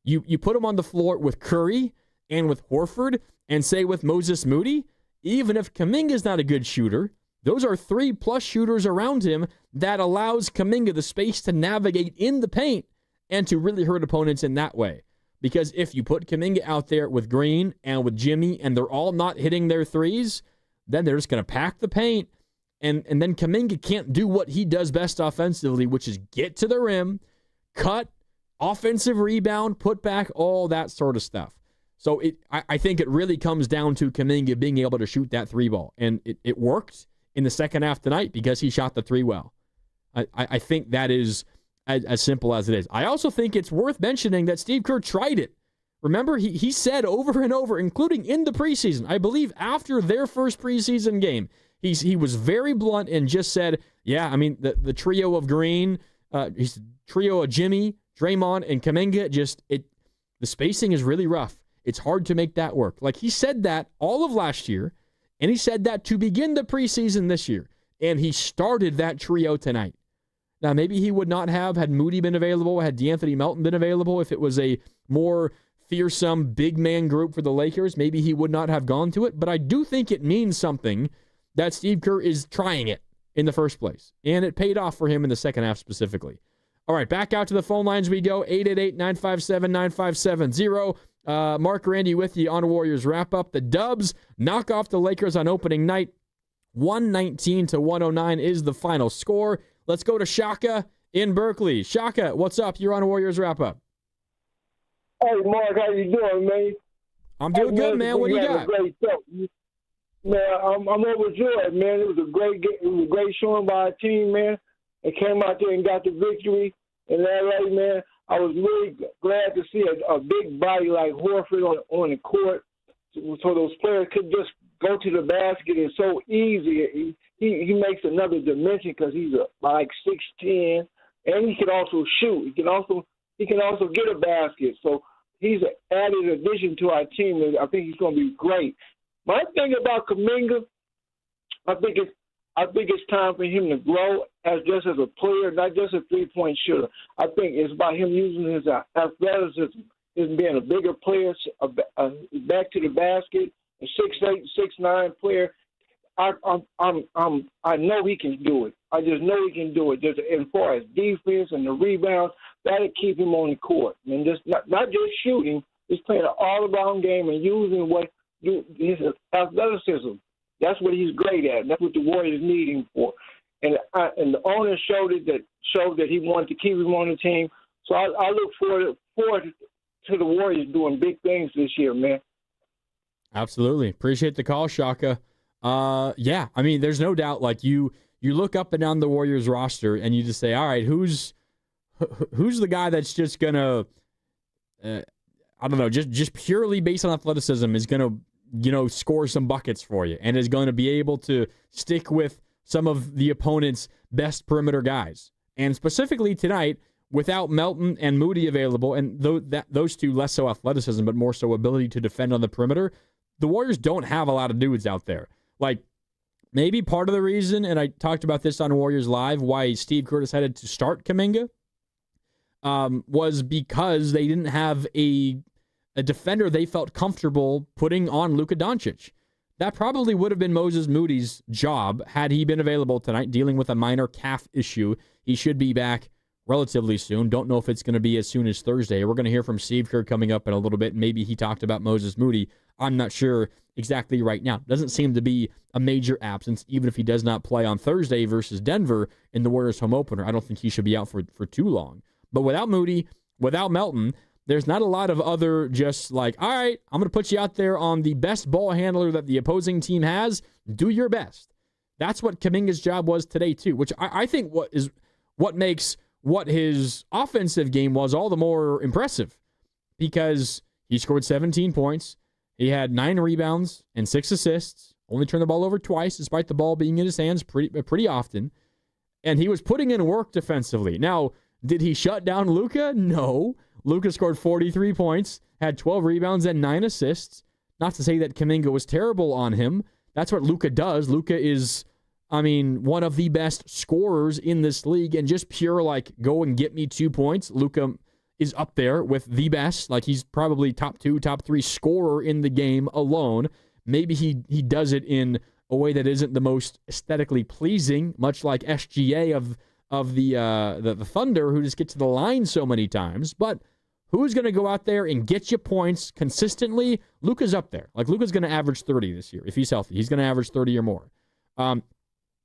you put him on the floor with Curry and with Horford, and say with Moses Moody, even if Kuminga's not a good shooter, those are 3+ shooters around him that allows Kuminga the space to navigate in the paint and to really hurt opponents in that way. Because if you put Kuminga out there with Green and with Jimmy and they're all not hitting their threes, then they're just going to pack the paint. And then Kuminga can't do what he does best offensively, which is get to the rim, cut, offensive rebound, put back, all that sort of stuff. So I think it really comes down to Kuminga being able to shoot that 3 ball. And it worked in the second half tonight because he shot the 3 well. I think that is as simple as it is. I also think it's worth mentioning that Steve Kerr tried it. Remember, he said over and over, including in the preseason, I believe after their first preseason game, he was very blunt and just said, yeah, I mean, the trio of Green, trio of Jimmy, Draymond, and Kuminga, the spacing is really rough. It's hard to make that work. Like, he said that all of last year, and he said that to begin the preseason this year, and he started that trio tonight. Now, maybe he would not have had Moody been available, had DeAnthony Melton been available. If it was a more fearsome big man group for the Lakers, maybe he would not have gone to it. But I do think it means something that Steve Kerr is trying it in the first place. And it paid off for him in the second half specifically. All right, back out to the phone lines we go. 888-957-9570. Mark Randy with you on Warriors Wrap-Up. The Dubs knock off the Lakers on opening night. 119-109 is the final score. Let's go to Shaka in Berkeley. Shaka, what's up? You're on Warriors Wrap-Up. Hey, Mark, how you doing, man? I'm doing good, man. What do you got? Great show. Man, I'm overjoyed, man. It was a great showing by our team, man. They came out there and got the victory in LA, man. I was really glad to see a big body like Horford on the court, so those players could just go to the basket. It's so easy. He makes another dimension because he's like 6'10", and he can also shoot. He can also get a basket. So he's an added addition to our team, and I think he's going to be great. My thing about Kuminga, I think it's time for him to grow as a player, not just a three-point shooter. I think it's about him using his athleticism, his being a bigger player, back to the basket, a 6'8", 6'9" player. I know he can do it. I just know he can do it. Just as far as defense and the rebounds, that'll keep him on the court. And just not just shooting, just playing an all-around game and using his athleticism. That's what he's great at. That's what the Warriors need him for. And the owner showed that he wanted to keep him on the team. So I look forward to the Warriors doing big things this year, man. Absolutely. Appreciate the call, Shaka. Yeah, I mean, there's no doubt, like, you look up and down the Warriors roster and you just say, all right, who's the guy that's just going to, I don't know, just purely based on athleticism is going to, score some buckets for you and is going to be able to stick with some of the opponent's best perimeter guys. And specifically tonight, without Melton and Moody available, and those two less so athleticism, but more so ability to defend on the perimeter, the Warriors don't have a lot of dudes out there. Like, maybe part of the reason, and I talked about this on Warriors Live, why Steve Kerr decided to start Kaminga was because they didn't have a defender they felt comfortable putting on Luka Doncic. That probably would have been Moses Moody's job had he been available tonight, dealing with a minor calf issue. He should be back relatively soon. Don't know if it's going to be as soon as Thursday. We're going to hear from Steve Kerr coming up in a little bit. Maybe he talked about Moses Moody. I'm not sure exactly right now. Doesn't seem to be a major absence, even if he does not play on Thursday versus Denver in the Warriors home opener. I don't think he should be out for too long. But without Moody, without Melton, there's not a lot of other just like, all right, I'm going to put you out there on the best ball handler that the opposing team has. Do your best. That's what Kaminga's job was today too, which I think what makes what his offensive game was all the more impressive, because he scored 17 points. He had 9 rebounds and 6 assists, only turned the ball over twice, despite the ball being in his hands pretty often. And he was putting in work defensively. Now, did he shut down Luka? No. Luka scored 43 points, had 12 rebounds and 9 assists. Not to say that Kuminga was terrible on him. That's what Luka does. Luka is, one of the best scorers in this league, and just pure, like, go and get me 2 points. Luka is up there with the best. Like, he's probably top 2, top 3 scorer in the game alone. Maybe he does it in a way that isn't the most aesthetically pleasing, much like SGA of the Thunder, who just get to the line so many times. But who's going to go out there and get you points consistently? Luka's up there. Like, Luka's going to average 30 this year. If he's healthy, he's going to average 30 or more.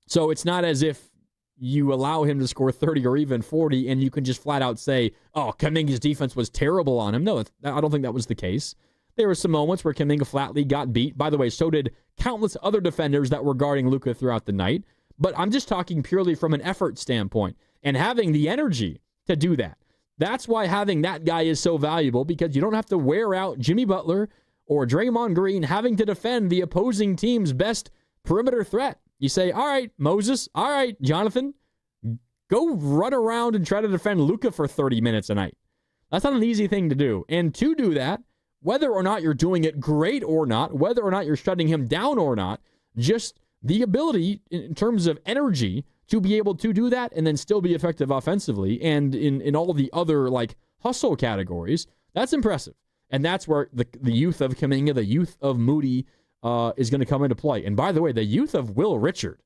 So it's not as if you allow him to score 30 or even 40 and you can just flat out say, oh, Kuminga's defense was terrible on him. No, I don't think that was the case. There were some moments where Kuminga flatly got beat. By the way, so did countless other defenders that were guarding Luka throughout the night. But I'm just talking purely from an effort standpoint and having the energy to do that. That's why having that guy is so valuable, because you don't have to wear out Jimmy Butler or Draymond Green having to defend the opposing team's best perimeter threat. You say, all right, Moses, all right, Jonathan, go run around and try to defend Luka for 30 minutes a night. That's not an easy thing to do. And to do that, whether or not you're doing it great or not, whether or not you're shutting him down or not, just the ability in terms of energy to be able to do that and then still be effective offensively and in all the other like hustle categories, that's impressive. And that's where the youth of Kuminga, the youth of Moody is going to come into play. And by the way, the youth of Will Richard.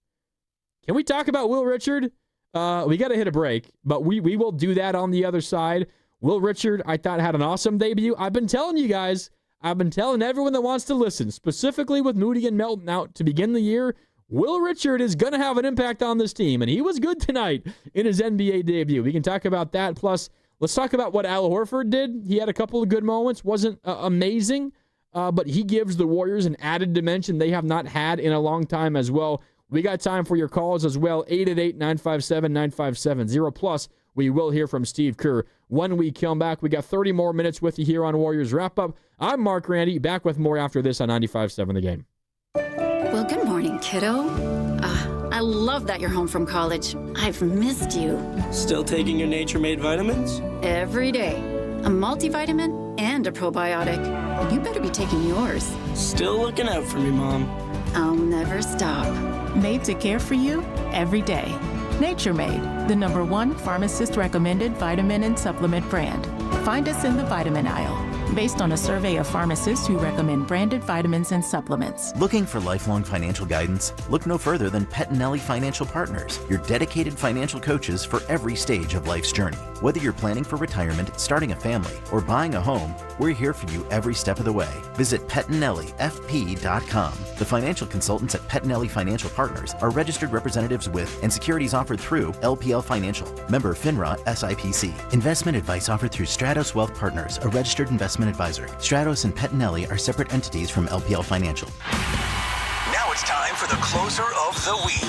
Can we talk about Will Richard? We got to hit a break, but we will do that on the other side. Will Richard, I thought, had an awesome debut. I've been telling you guys, I've been telling everyone that wants to listen, specifically with Moody and Melton out to begin the year, Will Richard is going to have an impact on this team, and he was good tonight in his NBA debut. We can talk about that. Plus, let's talk about what Al Horford did. He had a couple of good moments. Wasn't amazing, but he gives the Warriors an added dimension they have not had in a long time as well. We got time for your calls as well, 888-957-9570. Plus, we will hear from Steve Kerr when we come back. We got 30 more minutes with you here on Warriors Wrap-Up. I'm Mark Randy, back with more after this on 95.7 The Game. Well, good morning, kiddo. I love that you're home from college. I've missed you. Still taking your Nature-Made vitamins? Every day. A multivitamin and a probiotic. You better be taking yours. Still looking out for me, Mom. I'll never stop. Made to care for you every day. Nature Made, the #1 pharmacist-recommended vitamin and supplement brand. Find us in the vitamin aisle. Based on a survey of pharmacists who recommend branded vitamins and supplements. Looking for lifelong financial guidance? Look no further than Pettinelli Financial Partners, your dedicated financial coaches for every stage of life's journey. Whether you're planning for retirement, starting a family, or buying a home, we're here for you every step of the way. Visit PettinelliFP.com. The financial consultants at Pettinelli Financial Partners are registered representatives with and securities offered through LPL Financial. Member FINRA SIPC. Investment advice offered through Stratos Wealth Partners, a registered investment advisor. Stratos and Pettinelli are separate entities from LPL Financial. Now it's time for the closer of the week.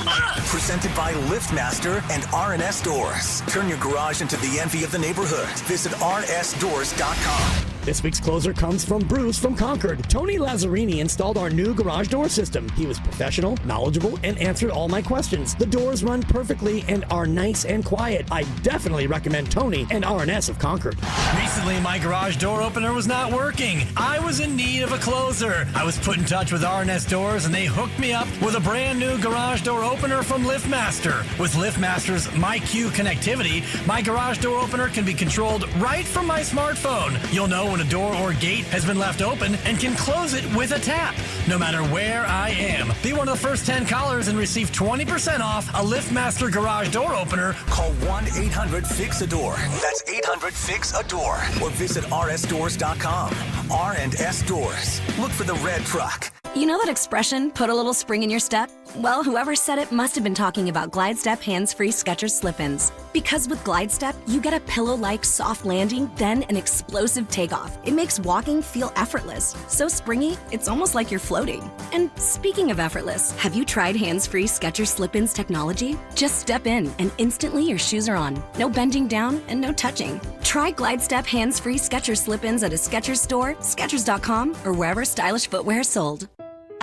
Presented by LiftMaster and R&S Doors. Turn your garage into the envy of the neighborhood. Visit rnsdoors.com. This week's closer comes from Bruce from Concord. Tony Lazzarini installed our new garage door system. He was professional, knowledgeable, and answered all my questions. The doors run perfectly and are nice and quiet. I definitely recommend Tony and R&S of Concord. Recently, my garage door opener was not working. I was in need of a closer. I was put in touch with R&S Doors, and they hooked me up with a brand new garage door opener from LiftMaster. With LiftMaster's MyQ connectivity, my garage door opener can be controlled right from my smartphone. You'll know when a door or gate has been left open and can close it with a tap, no matter where I am. Be one of the first 10 callers and receive 20% off a LiftMaster garage door opener. Call 1-800-FIX-A-DOOR. That's 800-FIX-A-DOOR. Or visit rsdoors.com. R&S Doors. Look for the red truck. You know that expression, put a little spring in your step? Well, whoever said it must have been talking about Glide Step hands-free Skechers slip-ins. Because with Glide Step, you get a pillow-like soft landing, then an explosive takeoff. It makes walking feel effortless. So springy, it's almost like you're floating. And speaking of effortless, have you tried hands-free Skechers slip-ins technology? Just step in, and instantly your shoes are on. No bending down and no touching. Try Glide Step hands-free Skechers slip-ins at a Skechers store, Skechers.com, or wherever stylish footwear is sold.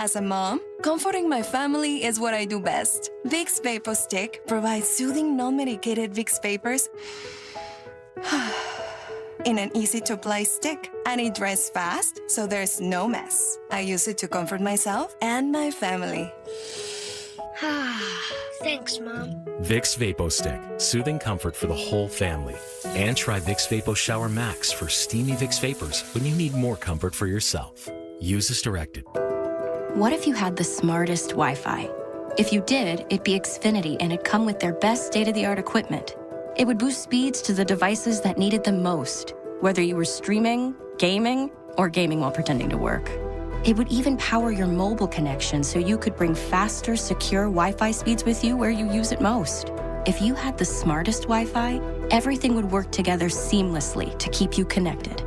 As a mom, comforting my family is what I do best. Vicks Vapor Stick provides soothing, non-medicated Vicks Vapors in an easy-to-apply stick, and it dries fast, so there's no mess. I use it to comfort myself and my family. Thanks, Mom. Vicks Vapo Stick, soothing comfort for the whole family. And try Vicks Vapo Shower Max for steamy Vicks Vapors when you need more comfort for yourself. Use as directed. What if you had the smartest Wi-Fi? If you did, it'd be Xfinity and it'd come with their best state-of-the-art equipment. It would boost speeds to the devices that needed them most, whether you were streaming, gaming, or gaming while pretending to work. It would even power your mobile connection so you could bring faster, secure Wi-Fi speeds with you where you use it most. If you had the smartest Wi-Fi, everything would work together seamlessly to keep you connected.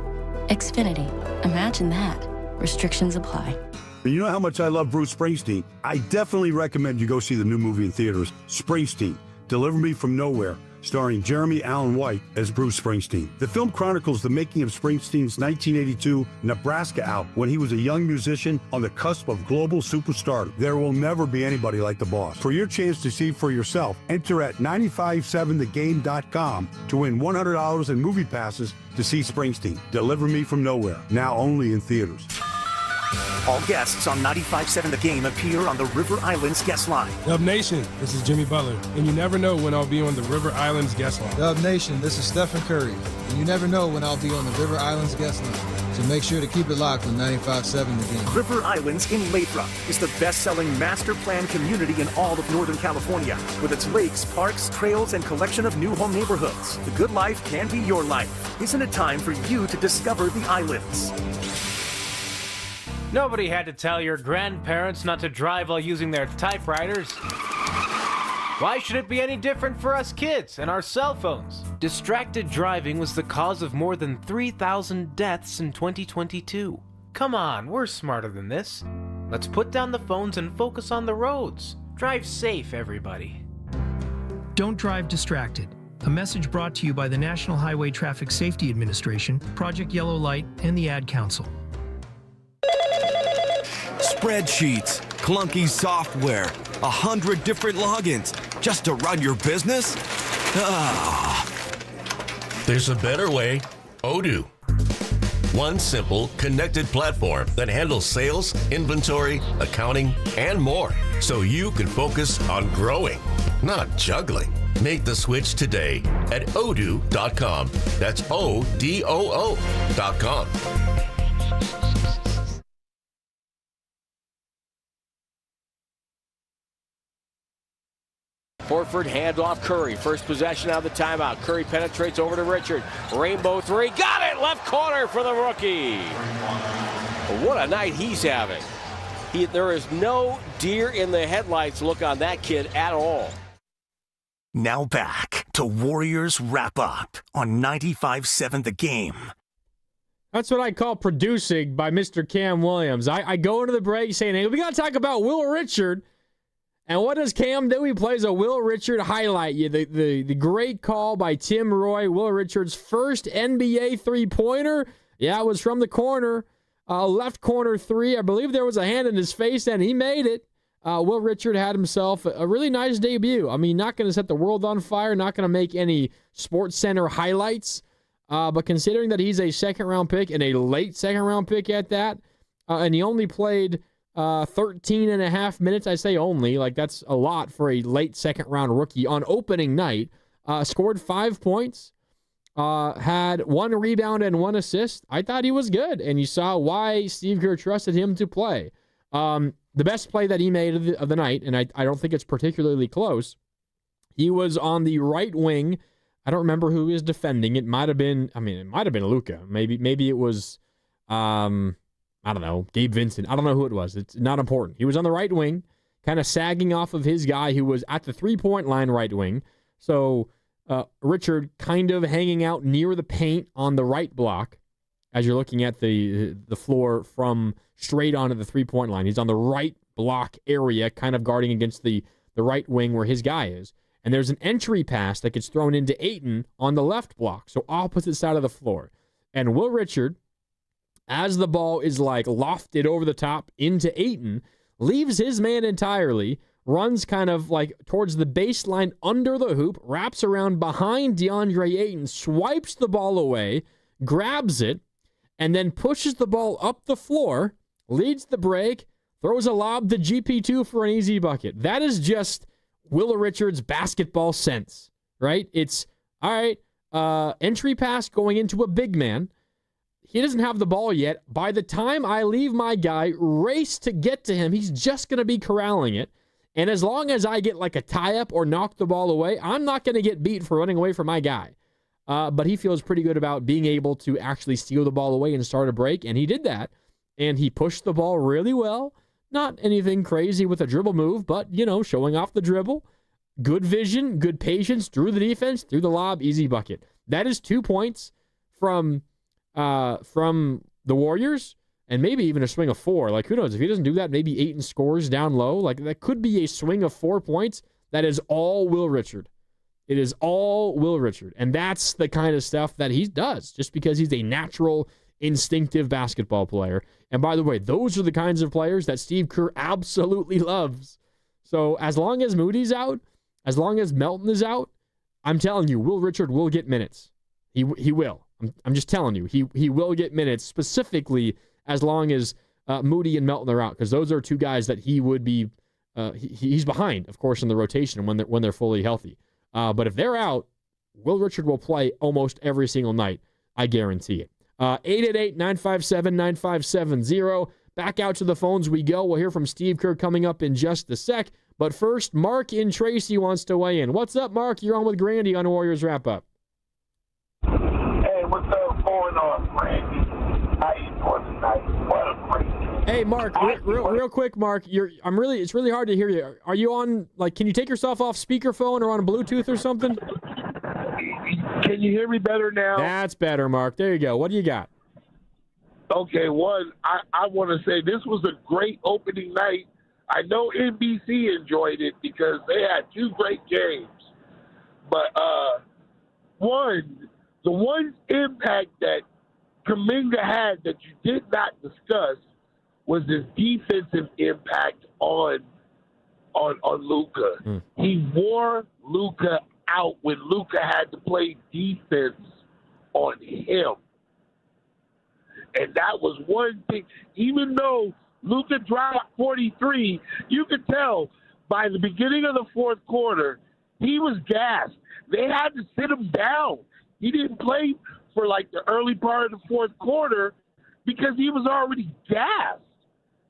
Xfinity. Imagine that. Restrictions apply. You know how much I love Bruce Springsteen? I definitely recommend you go see the new movie in theaters, Springsteen, Deliver Me From Nowhere, starring Jeremy Allen White as Bruce Springsteen. The film chronicles the making of Springsteen's 1982 Nebraska album when he was a young musician on the cusp of global superstardom. There will never be anybody like the boss. For your chance to see for yourself, enter at 957thegame.com to win $100 in movie passes to see Springsteen, Deliver Me From Nowhere, now only in theaters. All guests on 95.7 The Game appear on the River Islands guest line. Dub Nation, this is Jimmy Butler, and you never know when I'll be on the River Islands guest line. Dub Nation, this is Stephen Curry, and you never know when I'll be on the River Islands guest line. So make sure to keep it locked on 95.7 The Game. River Islands in Lathrop is the best-selling master plan community in all of Northern California, with its lakes, parks, trails, and collection of new home neighborhoods. The good life can be your life. Isn't it time for you to discover the islands? Nobody had to tell your grandparents not to drive while using their typewriters. Why should it be any different for us kids and our cell phones? Distracted driving was the cause of more than 3,000 deaths in 2022. Come on, we're smarter than this. Let's put down the phones and focus on the roads. Drive safe, everybody. Don't drive distracted. A message brought to you by the National Highway Traffic Safety Administration, Project Yellow Light, and the Ad Council. Spreadsheets, clunky software, 100 different logins just to run your business? Ah. There's a better way. Odoo. One simple, connected platform that handles sales, inventory, accounting, and more, so you can focus on growing, not juggling. Make the switch today at odoo.com. That's ODOO.com. Horford handoff Curry. First possession out of the timeout. Curry penetrates over to Richard. Rainbow three. Got it! Left corner for the rookie. What a night he's having. There is no deer in the headlights look on that kid at all. Now back to Warriors Wrap Up on 95.7 The Game. That's what I call producing by Mr. Cam Williams. I go into the break saying, hey, we got to talk about Will Richard. And what does Cam do? He plays a Will Richard highlight. The great call by Tim Roy. Will Richard's first NBA three-pointer. Yeah, it was from the corner. Left corner three. I believe there was a hand in his face, and he made it. Will Richard had himself a really nice debut. I mean, not going to set the world on fire, not going to make any Sports Center highlights. But considering that he's a second-round pick and a late second-round pick at that, and he only played 13 and a half minutes, I say only, like that's a lot for a late second-round rookie on opening night, scored 5 points, had 1 rebound and 1 assist. I thought he was good, and you saw why Steve Kerr trusted him to play. The best play that he made of the night, and I don't think it's particularly close, he was on the right wing. I don't remember who he was defending. It might have been Luka. Maybe it was, I don't know, Gabe Vincent. I don't know who it was. It's not important. He was on the right wing, kind of sagging off of his guy who was at the three-point line right wing. So Richard kind of hanging out near the paint on the right block as you're looking at the floor from straight onto the three-point line. He's on the right block area, kind of guarding against the right wing where his guy is. And there's an entry pass that gets thrown into Ayton on the left block, so opposite side of the floor. And Will Richard, as the ball is like lofted over the top into Ayton, leaves his man entirely, runs kind of like towards the baseline under the hoop, wraps around behind DeAndre Ayton, swipes the ball away, grabs it, and then pushes the ball up the floor, leads the break, throws a lob to GP2 for an easy bucket. That is just Will Richard's basketball sense, right? It's, all right, entry pass going into a big man. He doesn't have the ball yet. By the time I leave my guy, race to get to him, he's just going to be corralling it. And as long as I get like a tie-up or knock the ball away, I'm not going to get beat for running away from my guy. But he feels pretty good about being able to actually steal the ball away and start a break, and he did that. And he pushed the ball really well. Not anything crazy with a dribble move, but, showing off the dribble. Good vision, good patience, drew the defense, threw the lob, easy bucket. That is 2 points from the Warriors, and maybe even a swing of 4. Like, who knows? If he doesn't do that, maybe Ayton scores down low. Like, that could be a swing of 4 points. That is all Will Richard. It is all Will Richard. And that's the kind of stuff that he does, just because he's a natural, instinctive basketball player. And by the way, those are the kinds of players that Steve Kerr absolutely loves. So as long as Moody's out, as long as Melton is out, I'm telling you, Will Richard will get minutes. He will. I'm just telling you, he will get minutes, specifically as long as Moody and Melton are out, because those are two guys that he would be he's behind, of course, in the rotation when they're fully healthy. But if they're out, Will Richard will play almost every single night. I guarantee it. 888-957-9570. Back out to the phones we go. We'll hear from Steve Kerr coming up in just a sec. But first, Mark in Tracy wants to weigh in. What's up, Mark? You're on with Grandy on Warriors Wrap-Up. Hey, what's up going on, Grandy? How you doing tonight? What a great game. Hey, Mark, real quick, Mark. It's really hard to hear you. Are you on, can you take yourself off speakerphone or on Bluetooth or something? Can you hear me better now? That's better, Mark. There you go. What do you got? Okay, I want to say this was a great opening night. I know NBC enjoyed it because they had two great games. But the one impact that Kuminga had that you did not discuss was his defensive impact on Luka. He wore Luka out when Luka had to play defense on him. And that was one thing. Even though Luka dropped 43, you could tell by the beginning of the fourth quarter, he was gassed. They had to sit him down. He didn't play for the early part of the fourth quarter because he was already gassed,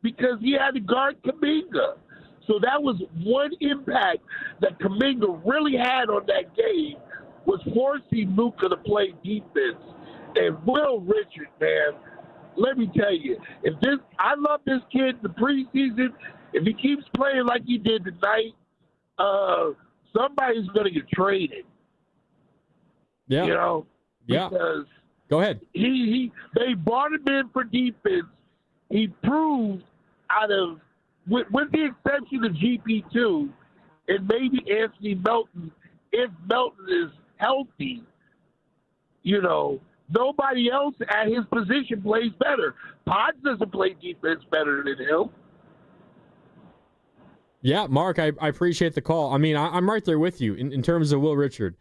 because he had to guard Kaminga. So that was one impact that Kaminga really had on that game, was forcing Luka to play defense. And Will Richard, man, let me tell you, I love this kid in the preseason. If he keeps playing like he did tonight, somebody's going to get traded. Yeah. You know? Yeah. Because go ahead. They brought him in for defense. He proved with the exception of GP2 and maybe Anthony Melton, if Melton is healthy, nobody else at his position plays better. Potts doesn't play defense better than him. Yeah, Mark, I appreciate the call. I mean, I'm right there with you in terms of Will Richard.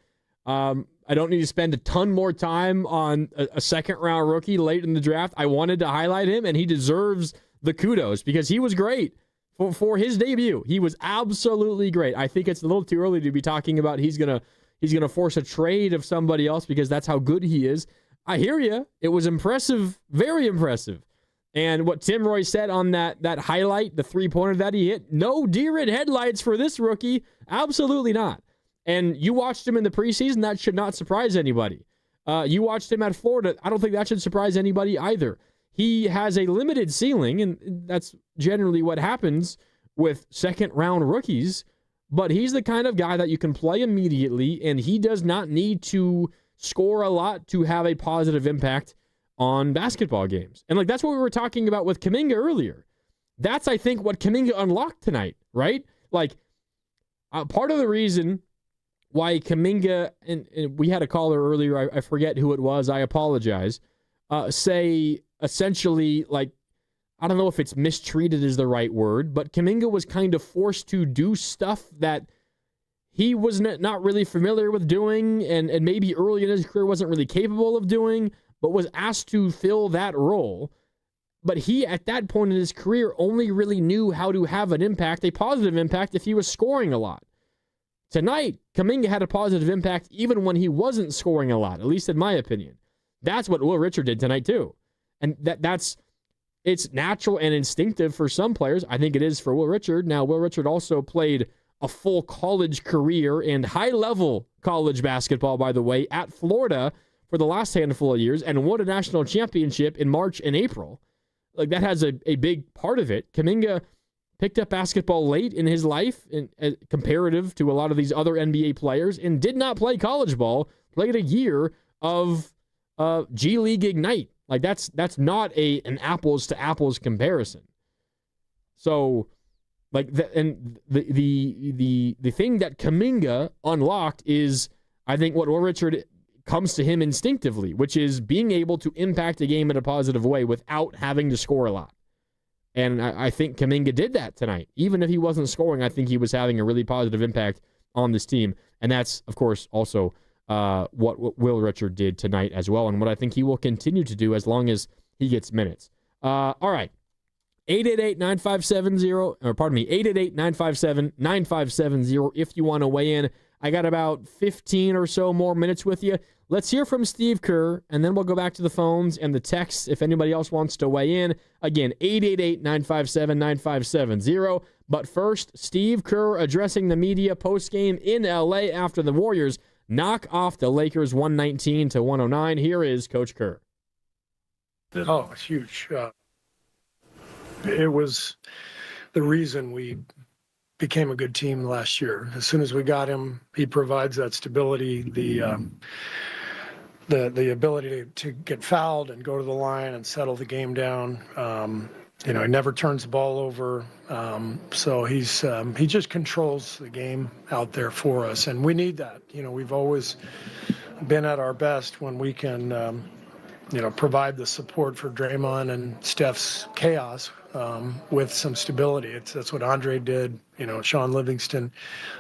I don't need to spend a ton more time on a second-round rookie late in the draft. I wanted to highlight him, and he deserves the kudos because he was great for his debut. He was absolutely great. I think it's a little too early to be talking about he's gonna force a trade of somebody else because that's how good he is. I hear you. It was impressive, very impressive. And what Tim Roy said on that highlight, the three-pointer that he hit, no deer in headlights for this rookie. Absolutely not. And you watched him in the preseason. That should not surprise anybody. You watched him at Florida. I don't think that should surprise anybody either. He has a limited ceiling, and that's generally what happens with second-round rookies. But he's the kind of guy that you can play immediately, and he does not need to score a lot to have a positive impact on basketball games. And that's what we were talking about with Kaminga earlier. That's, I think, what Kaminga unlocked tonight, right? Part of the reason why Kaminga, and we had a caller earlier, I forget who it was, I apologize, say essentially, I don't know if it's mistreated is the right word, but Kuminga was kind of forced to do stuff that he was not really familiar with doing and maybe early in his career wasn't really capable of doing, but was asked to fill that role. But he, at that point in his career, only really knew how to have an impact, a positive impact, if he was scoring a lot. Tonight, Kuminga had a positive impact even when he wasn't scoring a lot, at least in my opinion. That's what Will Richard did tonight too. And it's natural and instinctive for some players. I think it is for Will Richard. Now, Will Richard also played a full college career and high-level college basketball, by the way, at Florida for the last handful of years and won a national championship in March and April. That has a big part of it. Kuminga picked up basketball late in his life, comparative to a lot of these other NBA players, and did not play college ball, played a year of G League Ignite. That's not an apples to apples comparison. So, the thing that Kuminga unlocked is, I think, what Will Richard comes to him instinctively, which is being able to impact a game in a positive way without having to score a lot. And I think Kaminga did that tonight. Even if he wasn't scoring, I think he was having a really positive impact on this team. And that's, of course, also what Will Richard did tonight as well, and what I think he will continue to do as long as he gets minutes. All right. 888-957-9570 if you want to weigh in. I got about 15 or so more minutes with you. Let's hear from Steve Kerr, and then we'll go back to the phones and the texts if anybody else wants to weigh in. Again, 888-957-9570. But first, Steve Kerr addressing the media postgame in L.A. after the Warriors knock off the Lakers 119-109. Here is Coach Kerr. Oh, it's huge. It was the reason we became a good team last year. As soon as we got him, he provides that stability, the ability to get fouled and go to the line and settle the game down. He never turns the ball over. So he just controls the game out there for us, and we need that. We've always been at our best when we can, provide the support for Draymond and Steph's chaos with some stability. That's what Andre did, Sean Livingston,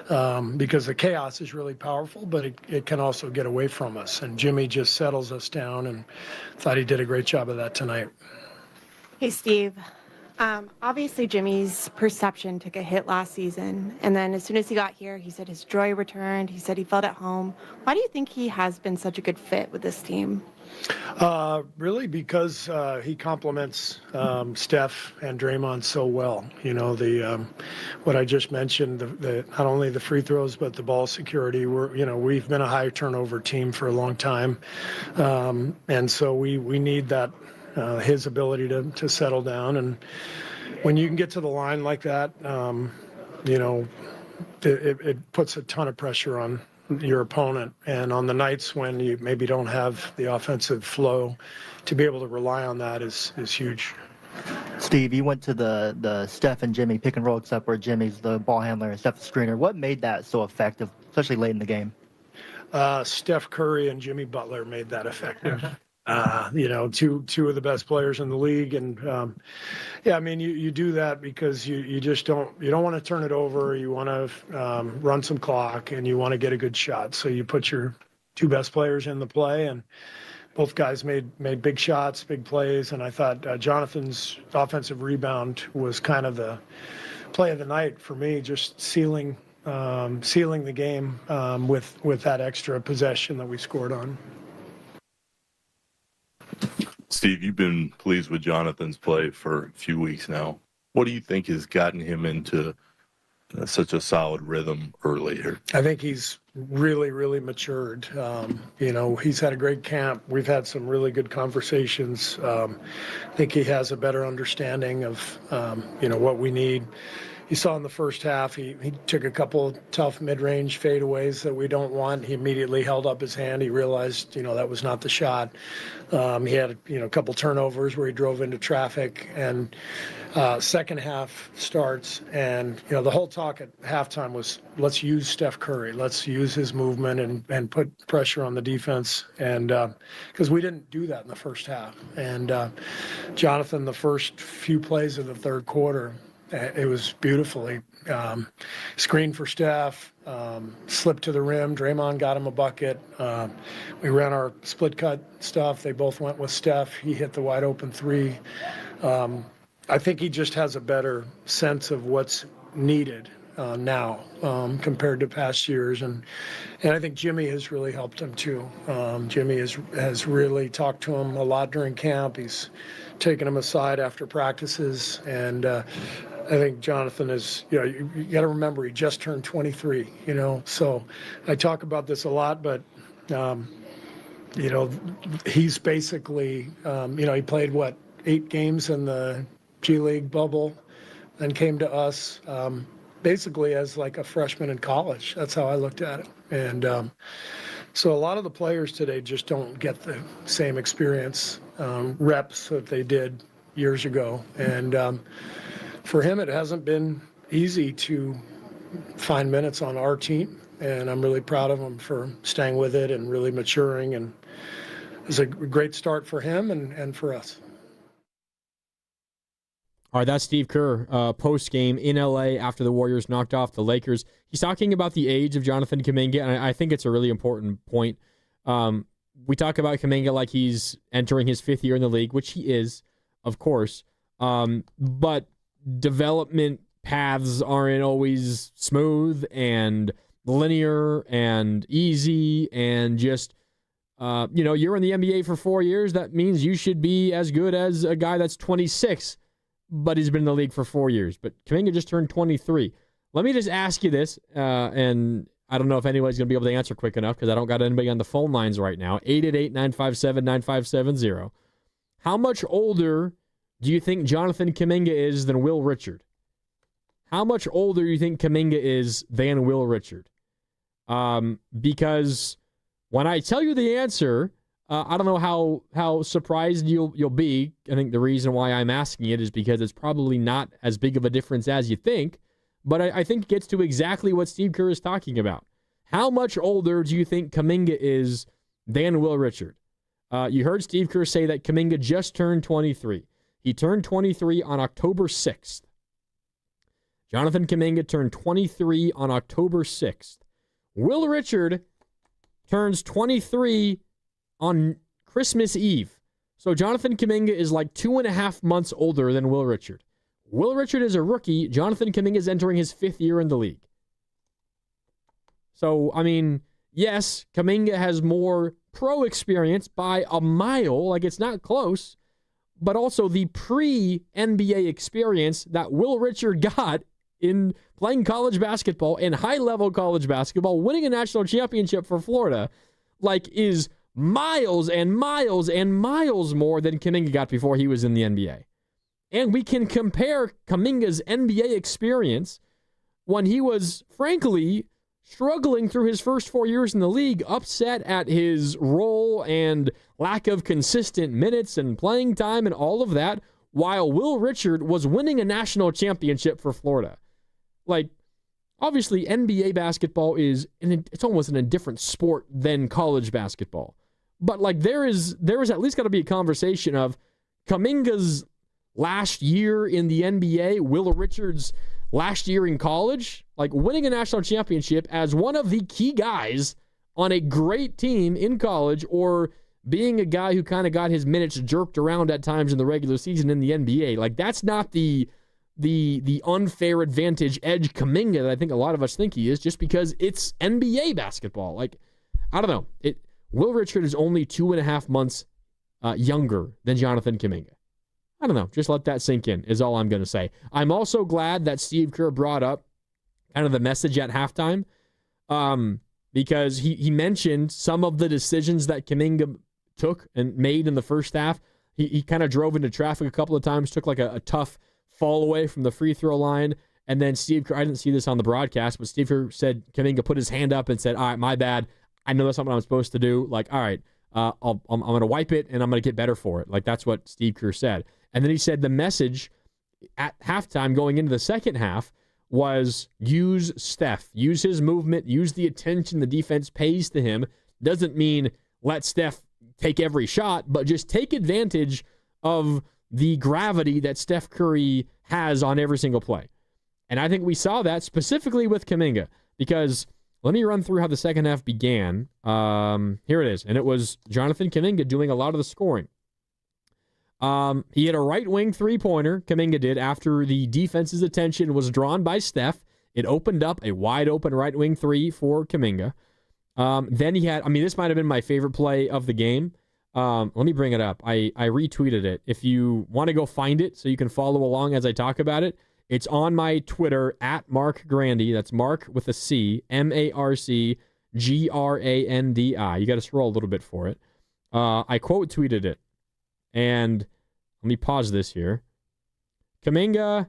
because the chaos is really powerful, but it can also get away from us. And Jimmy just settles us down, and thought he did a great job of that tonight. Hey, Steve. Obviously, Jimmy's perception took a hit last season, and then as soon as he got here, he said his joy returned. He said he felt at home. Why do you think he has been such a good fit with this team? Really, because he complements Steph and Draymond so well. What I just mentioned, not only the free throws but the ball security. We've been a high turnover team for a long time, and so we need that. His ability to settle down, and when you can get to the line like that, it puts a ton of pressure on your opponent. And on the nights when you maybe don't have the offensive flow, to be able to rely on that is huge. Steve, you went to the Steph and Jimmy pick and roll, except where Jimmy's the ball handler and Steph's the screener. What made that so effective, especially late in the game? Steph Curry and Jimmy Butler made that effective. Two of the best players in the league, and you do that because you just don't want to turn it over. You want to run some clock, and you want to get a good shot. So you put your two best players in the play, and both guys made big shots, big plays. And I thought Jonathan's offensive rebound was kind of the play of the night for me, just sealing the game with that extra possession that we scored on. Steve, you've been pleased with Jonathan's play for a few weeks now. What do you think has gotten him into such a solid rhythm early here? I think he's really, really matured. He's had a great camp. We've had some really good conversations. I think he has a better understanding of, what we need. You saw in the first half, he took a couple tough mid-range fadeaways that we don't want. He immediately held up his hand. He realized, that was not the shot. He had, a couple turnovers where he drove into traffic. And second half starts, and, the whole talk at halftime was, let's use Steph Curry. Let's use his movement and put pressure on the defense. And because we didn't do that in the first half. And Jonathan, the first few plays of the third quarter, it was beautiful. He screened for Steph, slipped to the rim. Draymond got him a bucket. We ran our split cut stuff. They both went with Steph. He hit the wide open three. I think he just has a better sense of what's needed now compared to past years. And I think Jimmy has really helped him too. Jimmy has really talked to him a lot during camp. He's taken him aside after practices, and I think Jonathan is, you got to remember, he just turned 23, so I talk about this a lot, but, he's basically, he played, 8 games in the G League bubble, then came to us basically as like a freshman in college. That's how I looked at it. And so a lot of the players today just don't get the same experience, reps that they did years ago. And for him, it hasn't been easy to find minutes on our team, and I'm really proud of him for staying with it and really maturing, and it's a great start for him and for us. All right, that's Steve Kerr post-game in L.A. after the Warriors knocked off the Lakers. He's talking about the age of Jonathan Kuminga, and I think it's a really important point. We talk about Kaminga like he's entering his 5th year in the league, which he is, of course. But development paths aren't always smooth and linear and easy and just, you're in the NBA for 4 years. That means you should be as good as a guy that's 26, but he's been in the league for 4 years. But Kuminga just turned 23. Let me just ask you this, and I don't know if anybody's going to be able to answer quick enough because I don't got anybody on the phone lines right now. 888-957-9570. How much older do you think Jonathan Kuminga is than Will Richard? How much older do you think Kuminga is than Will Richard? Because when I tell you the answer, I don't know how surprised you'll be. I think the reason why I'm asking it is because it's probably not as big of a difference as you think. But I think it gets to exactly what Steve Kerr is talking about. How much older do you think Kuminga is than Will Richard? You heard Steve Kerr say that Kuminga just turned 23. He turned 23 on October 6th. Jonathan Kuminga turned 23 on October 6th. Will Richard turns 23 on Christmas Eve. So Jonathan Kuminga is like 2.5 months older than Will Richard. Will Richard is a rookie. Jonathan Kuminga is entering his 5th year in the league. So, I mean, yes, Kuminga has more pro experience by a mile. Like, it's not close. But also the pre-NBA experience that Will Richard got in playing college basketball and high-level college basketball, winning a national championship for Florida, like, is miles and miles and miles more than Kuminga got before he was in the NBA. And we can compare Kuminga's NBA experience when he was, frankly, struggling through his first 4 years in the league, upset at his role and lack of consistent minutes and playing time and all of that, while Will Richard was winning a national championship for Florida. Like, obviously, NBA basketball it's almost in a different sport than college basketball. But, like, there is at least got to be a conversation of Kuminga's last year in the NBA, Will Richard's last year in college, like winning a national championship as one of the key guys on a great team in college, or being a guy who kind of got his minutes jerked around at times in the regular season in the NBA. Like, that's not the unfair advantage edge Kuminga that I think a lot of us think he is, just because it's NBA basketball. Like, I don't know. Will Richard is only 2.5 months younger than Jonathan Kuminga. I don't know. Just let that sink in is all I'm going to say. I'm also glad that Steve Kerr brought up kind of the message at halftime, because he mentioned some of the decisions that Kuminga took and made in the first half. He kind of drove into traffic a couple of times, took like a tough fall away from the free throw line, and then Steve Kerr, I didn't see this on the broadcast, but Steve Kerr said Kuminga put his hand up and said, all right, my bad. I know that's something I'm supposed to do. Like, all right, I'm going to wipe it, and I'm going to get better for it. Like, that's what Steve Kerr said. And then he said the message at halftime going into the second half was use Steph, use his movement, use the attention the defense pays to him. Doesn't mean let Steph take every shot, but just take advantage of the gravity that Steph Curry has on every single play. And I think we saw that specifically with Kuminga, because let me run through how the second half began. Here it is. And it was Jonathan Kuminga doing a lot of the scoring. He had a right wing three-pointer, Kuminga did, after the defense's attention was drawn by Steph. It opened up a wide open right wing three for Kuminga. Then he had, this might have been my favorite play of the game. Let me bring it up. I retweeted it. If you want to go find it so you can follow along as I talk about it, it's on my Twitter, at Mark Grandy. That's Mark with a C, MarcGrandi. You got to scroll a little bit for it. I quote tweeted it. And let me pause this here. Kaminga,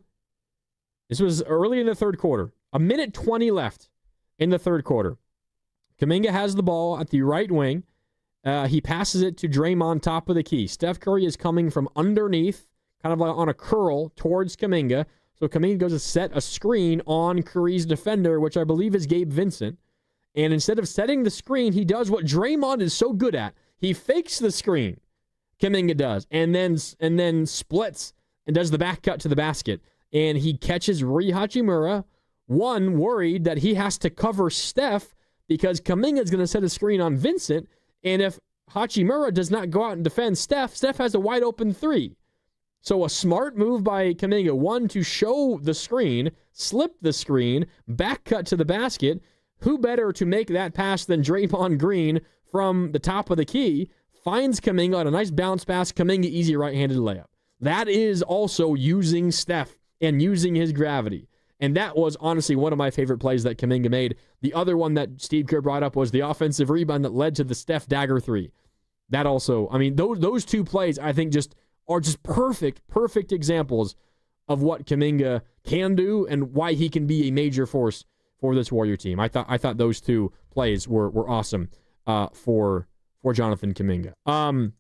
this was early in the third quarter. 1:20 left in the third quarter. Kuminga has the ball at the right wing. He passes it to Draymond, top of the key. Steph Curry is coming from underneath, kind of like on a curl towards Kuminga. So Kuminga goes to set a screen on Curry's defender, which I believe is Gabe Vincent. And instead of setting the screen, he does what Draymond is so good at. He fakes the screen. Kuminga does, and then splits and does the back cut to the basket. And he catches Rui Hachimura, worried that he has to cover Steph because Kuminga is going to set a screen on Vincent. And if Hachimura does not go out and defend Steph has a wide open three. So a smart move by Kuminga, one, to show the screen, slip the screen, back cut to the basket. Who better to make that pass than Draymond Green from the top of the key? Finds Kuminga on a nice bounce pass. Kuminga, easy right-handed layup. That is also using Steph and using his gravity. And that was honestly one of my favorite plays that Kuminga made. The other one that Steve Kerr brought up was the offensive rebound that led to the Steph dagger three. That also, I mean, those two plays I think are perfect examples of what Kuminga can do and why he can be a major force for this Warrior team. I thought those two plays were awesome for Jonathan Kuminga.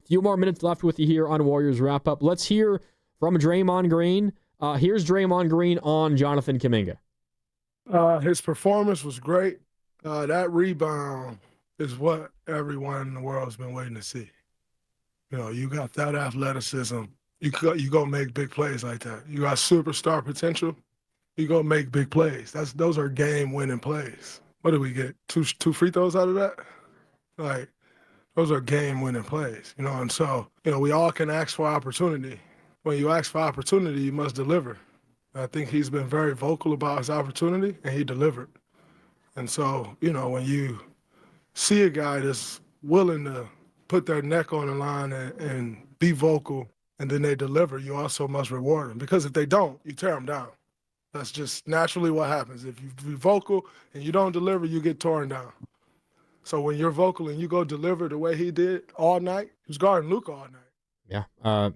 Few more minutes left with you here on Warriors Wrap Up. Let's hear from Draymond Green. Here's Draymond Green on Jonathan Kuminga. His performance was great. That rebound is what everyone in the world has been waiting to see. You know, you got that athleticism. You go make big plays like that. You got superstar potential. You go make big plays. Those are game-winning plays. What did we get? Two free throws out of that? Like, those are game-winning plays, you know. And so, you know, we all can ask for opportunity. When you ask for opportunity, you must deliver. I think he's been very vocal about his opportunity, and he delivered. And so, you know, when you see a guy that's willing to put their neck on the line and be vocal, and then they deliver, you also must reward them. Because if they don't, you tear them down. That's just naturally what happens. If you be vocal and you don't deliver, you get torn down. So when you're vocal and you go deliver the way he did all night, he was guarding Luka all night. Yeah,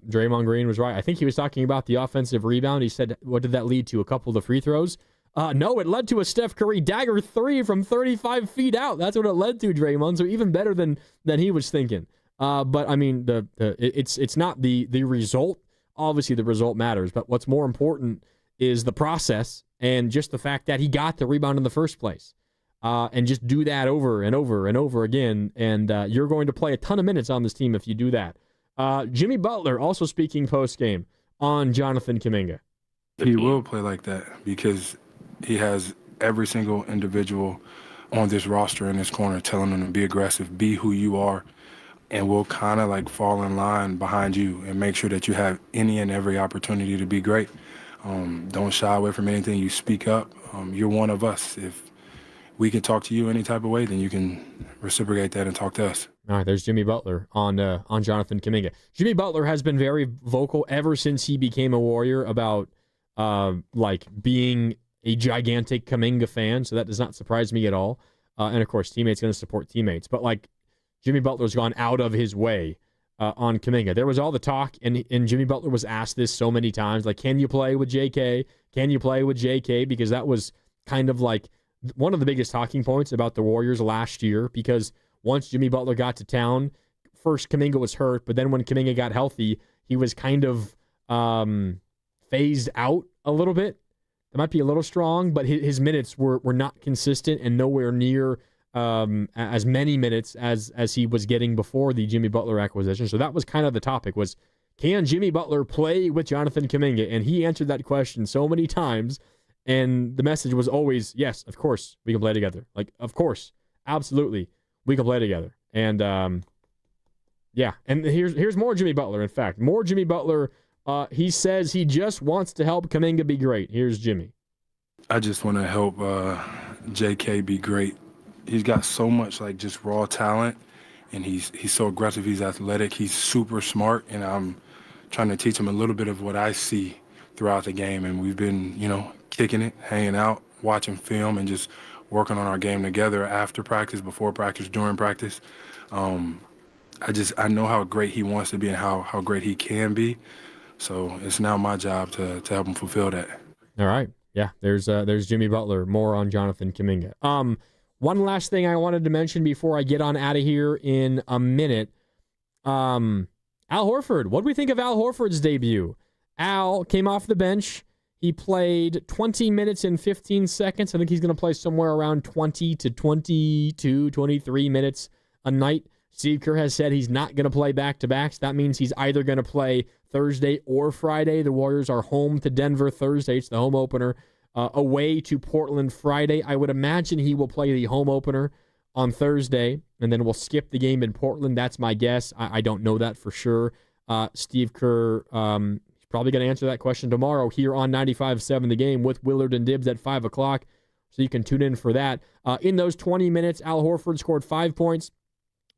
Draymond Green was right. I think he was talking about the offensive rebound. He said, what did that lead to, a couple of the free throws? No, it led to a Steph Curry dagger three from 35 feet out. That's what it led to, Draymond, so even better than he was thinking. But, I mean, it's not the result. Obviously, the result matters, but what's more important is the process and just the fact that he got the rebound in the first place. And just do that over and over and over again, and you're going to play a ton of minutes on this team if you do that. Jimmy Butler also speaking post-game on Jonathan Kuminga. He will play like that because he has every single individual on this roster in this corner telling them to be aggressive, be who you are, and we'll kind of like fall in line behind you and make sure that you have any and every opportunity to be great. Don't shy away from anything. You speak up. You're one of us. If we can talk to you any type of way, then you can reciprocate that and talk to us. All right, there's Jimmy Butler on Jonathan Kuminga. Jimmy Butler has been very vocal ever since he became a Warrior about like being a gigantic Kuminga fan, so that does not surprise me at all. And of course, teammates going to support teammates, but like Jimmy Butler's gone out of his way on Kuminga. There was all the talk, and Jimmy Butler was asked this so many times, like, can you play with JK? Can you play with JK? Because that was kind of like one of the biggest talking points about the Warriors last year, because once Jimmy Butler got to town, first Kuminga was hurt, but then when Kuminga got healthy, he was kind of phased out a little bit. It might be a little strong, but his minutes were not consistent and nowhere near as many minutes as he was getting before the Jimmy Butler acquisition. So that was kind of the topic, was can Jimmy Butler play with Jonathan Kuminga? And he answered that question so many times, and the message was always, yes, of course, we can play together. Like, of course, absolutely, we can play together. And, yeah, and here's more Jimmy Butler, in fact. More Jimmy Butler. He says he just wants to help Kuminga be great. Here's Jimmy. I just want to help JK be great. He's got so much, like, just raw talent, and he's so aggressive. He's athletic. He's super smart, and I'm trying to teach him a little bit of what I see throughout the game. And we've been, kicking it, hanging out, watching film, and just working on our game together after practice, before practice, during practice. I know how great he wants to be and how great he can be. So it's now my job to help him fulfill that. All right. Yeah, there's Jimmy Butler. More on Jonathan Kuminga. One last thing I wanted to mention before I get on out of here in a minute. Al Horford. What do we think of Al Horford's debut? Al came off the bench. He played 20 minutes and 15 seconds. I think he's going to play somewhere around 20 to 22, 23 minutes a night. Steve Kerr has said he's not going to play back-to-backs. That means he's either going to play Thursday or Friday. The Warriors are home to Denver Thursday. It's the home opener. Away to Portland Friday. I would imagine he will play the home opener on Thursday, and then we'll skip the game in Portland. That's my guess. I don't know that for sure. Steve Kerr, he's probably going to answer that question tomorrow here on 95.7 The Game with Willard and Dibbs at 5 o'clock. So you can tune in for that. In those 20 minutes, Al Horford scored 5 points,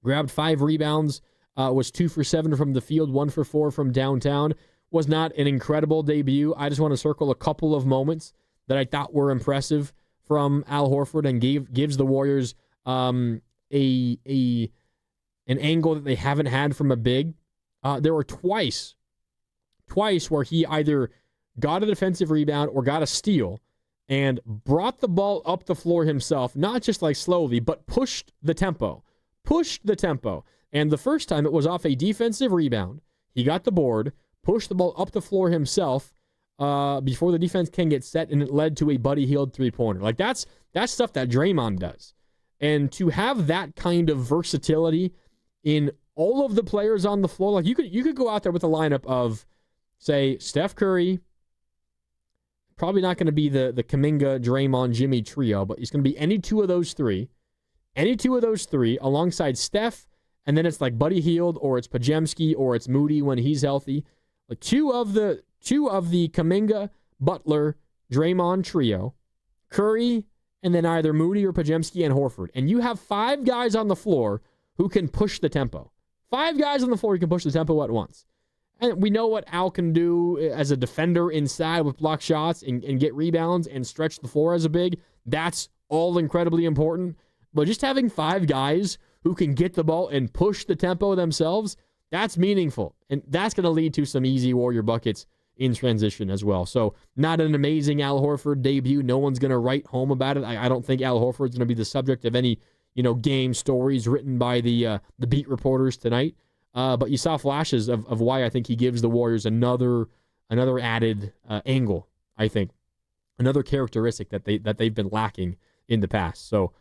grabbed 5 rebounds, was 2 for 7 from the field, 1 for 4 from downtown. Was not an incredible debut. I just want to circle a couple of moments that I thought were impressive from Al Horford and gives the Warriors an angle that they haven't had from a big. There were twice where he either got a defensive rebound or got a steal and brought the ball up the floor himself, not just like slowly, but pushed the tempo. And the first time it was off a defensive rebound. He got the board, pushed the ball up the floor himself before the defense can get set, and it led to a Buddy Hield three-pointer. Like that's stuff that Draymond does. And to have that kind of versatility in all of the players on the floor, like you could go out there with a lineup of, say, Steph Curry, probably not going to be the Kuminga, Draymond, Jimmy trio, but he's going to be any two of those three alongside Steph, and then it's like Buddy Hield, or it's Pajemski, or it's Moody when he's healthy. Like two of the Kaminga, Butler, Draymond trio, Curry, and then either Moody or Pajemski and Horford. And you have 5 guys on the floor who can push the tempo. 5 guys on the floor who can push the tempo at once. And we know what Al can do as a defender inside with block shots and get rebounds and stretch the floor as a big. That's all incredibly important. But just having 5 guys who can get the ball and push the tempo themselves, that's meaningful. And that's going to lead to some easy Warrior buckets in transition as well. So not an amazing Al Horford debut. No one's going to write home about it. I don't think Al Horford's going to be the subject of any game stories written by the beat reporters tonight. But you saw flashes of why I think he gives the Warriors another added angle, I think. Another characteristic that they've been lacking in the past. So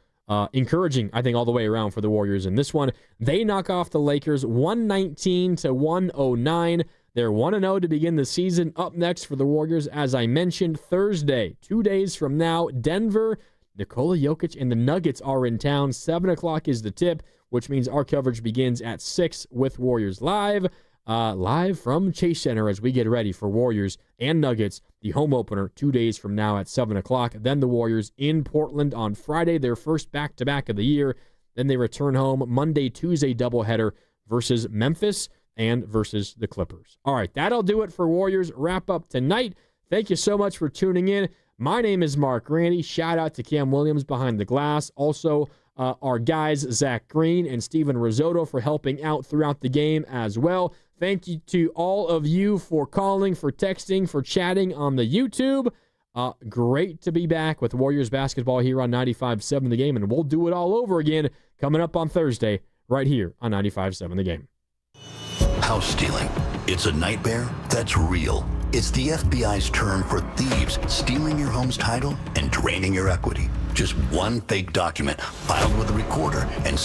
encouraging, I think, all the way around for the Warriors in this one. They knock off the Lakers 119-109. They're 1-0 to begin the season. Up next for the Warriors, as I mentioned, Thursday, 2 days from now, Denver, Nikola Jokic, and the Nuggets are in town. 7 o'clock is the tip, which means our coverage begins at 6 with Warriors Live. Live from Chase Center as we get ready for Warriors and Nuggets, the home opener 2 days from now at 7 o'clock. Then the Warriors in Portland on Friday, their first back-to-back of the year. Then they return home Monday, Tuesday doubleheader versus Memphis and versus the Clippers. All right, that'll do it for Warriors wrap up tonight. Thank you so much for tuning in. My name is Mark Randy. Shout out to Cam Williams behind the glass. Also, our guys, Zach Green and Steven Risotto, for helping out throughout the game as well. Thank you to all of you for calling, for texting, for chatting on the YouTube. Great to be back with Warriors basketball here on 95.7 The Game, and we'll do it all over again coming up on Thursday right here on 95.7 The Game. House stealing. It's a nightmare that's real. It's the FBI's term for thieves stealing your home's title and draining your equity. Just one fake document filed with a recorder and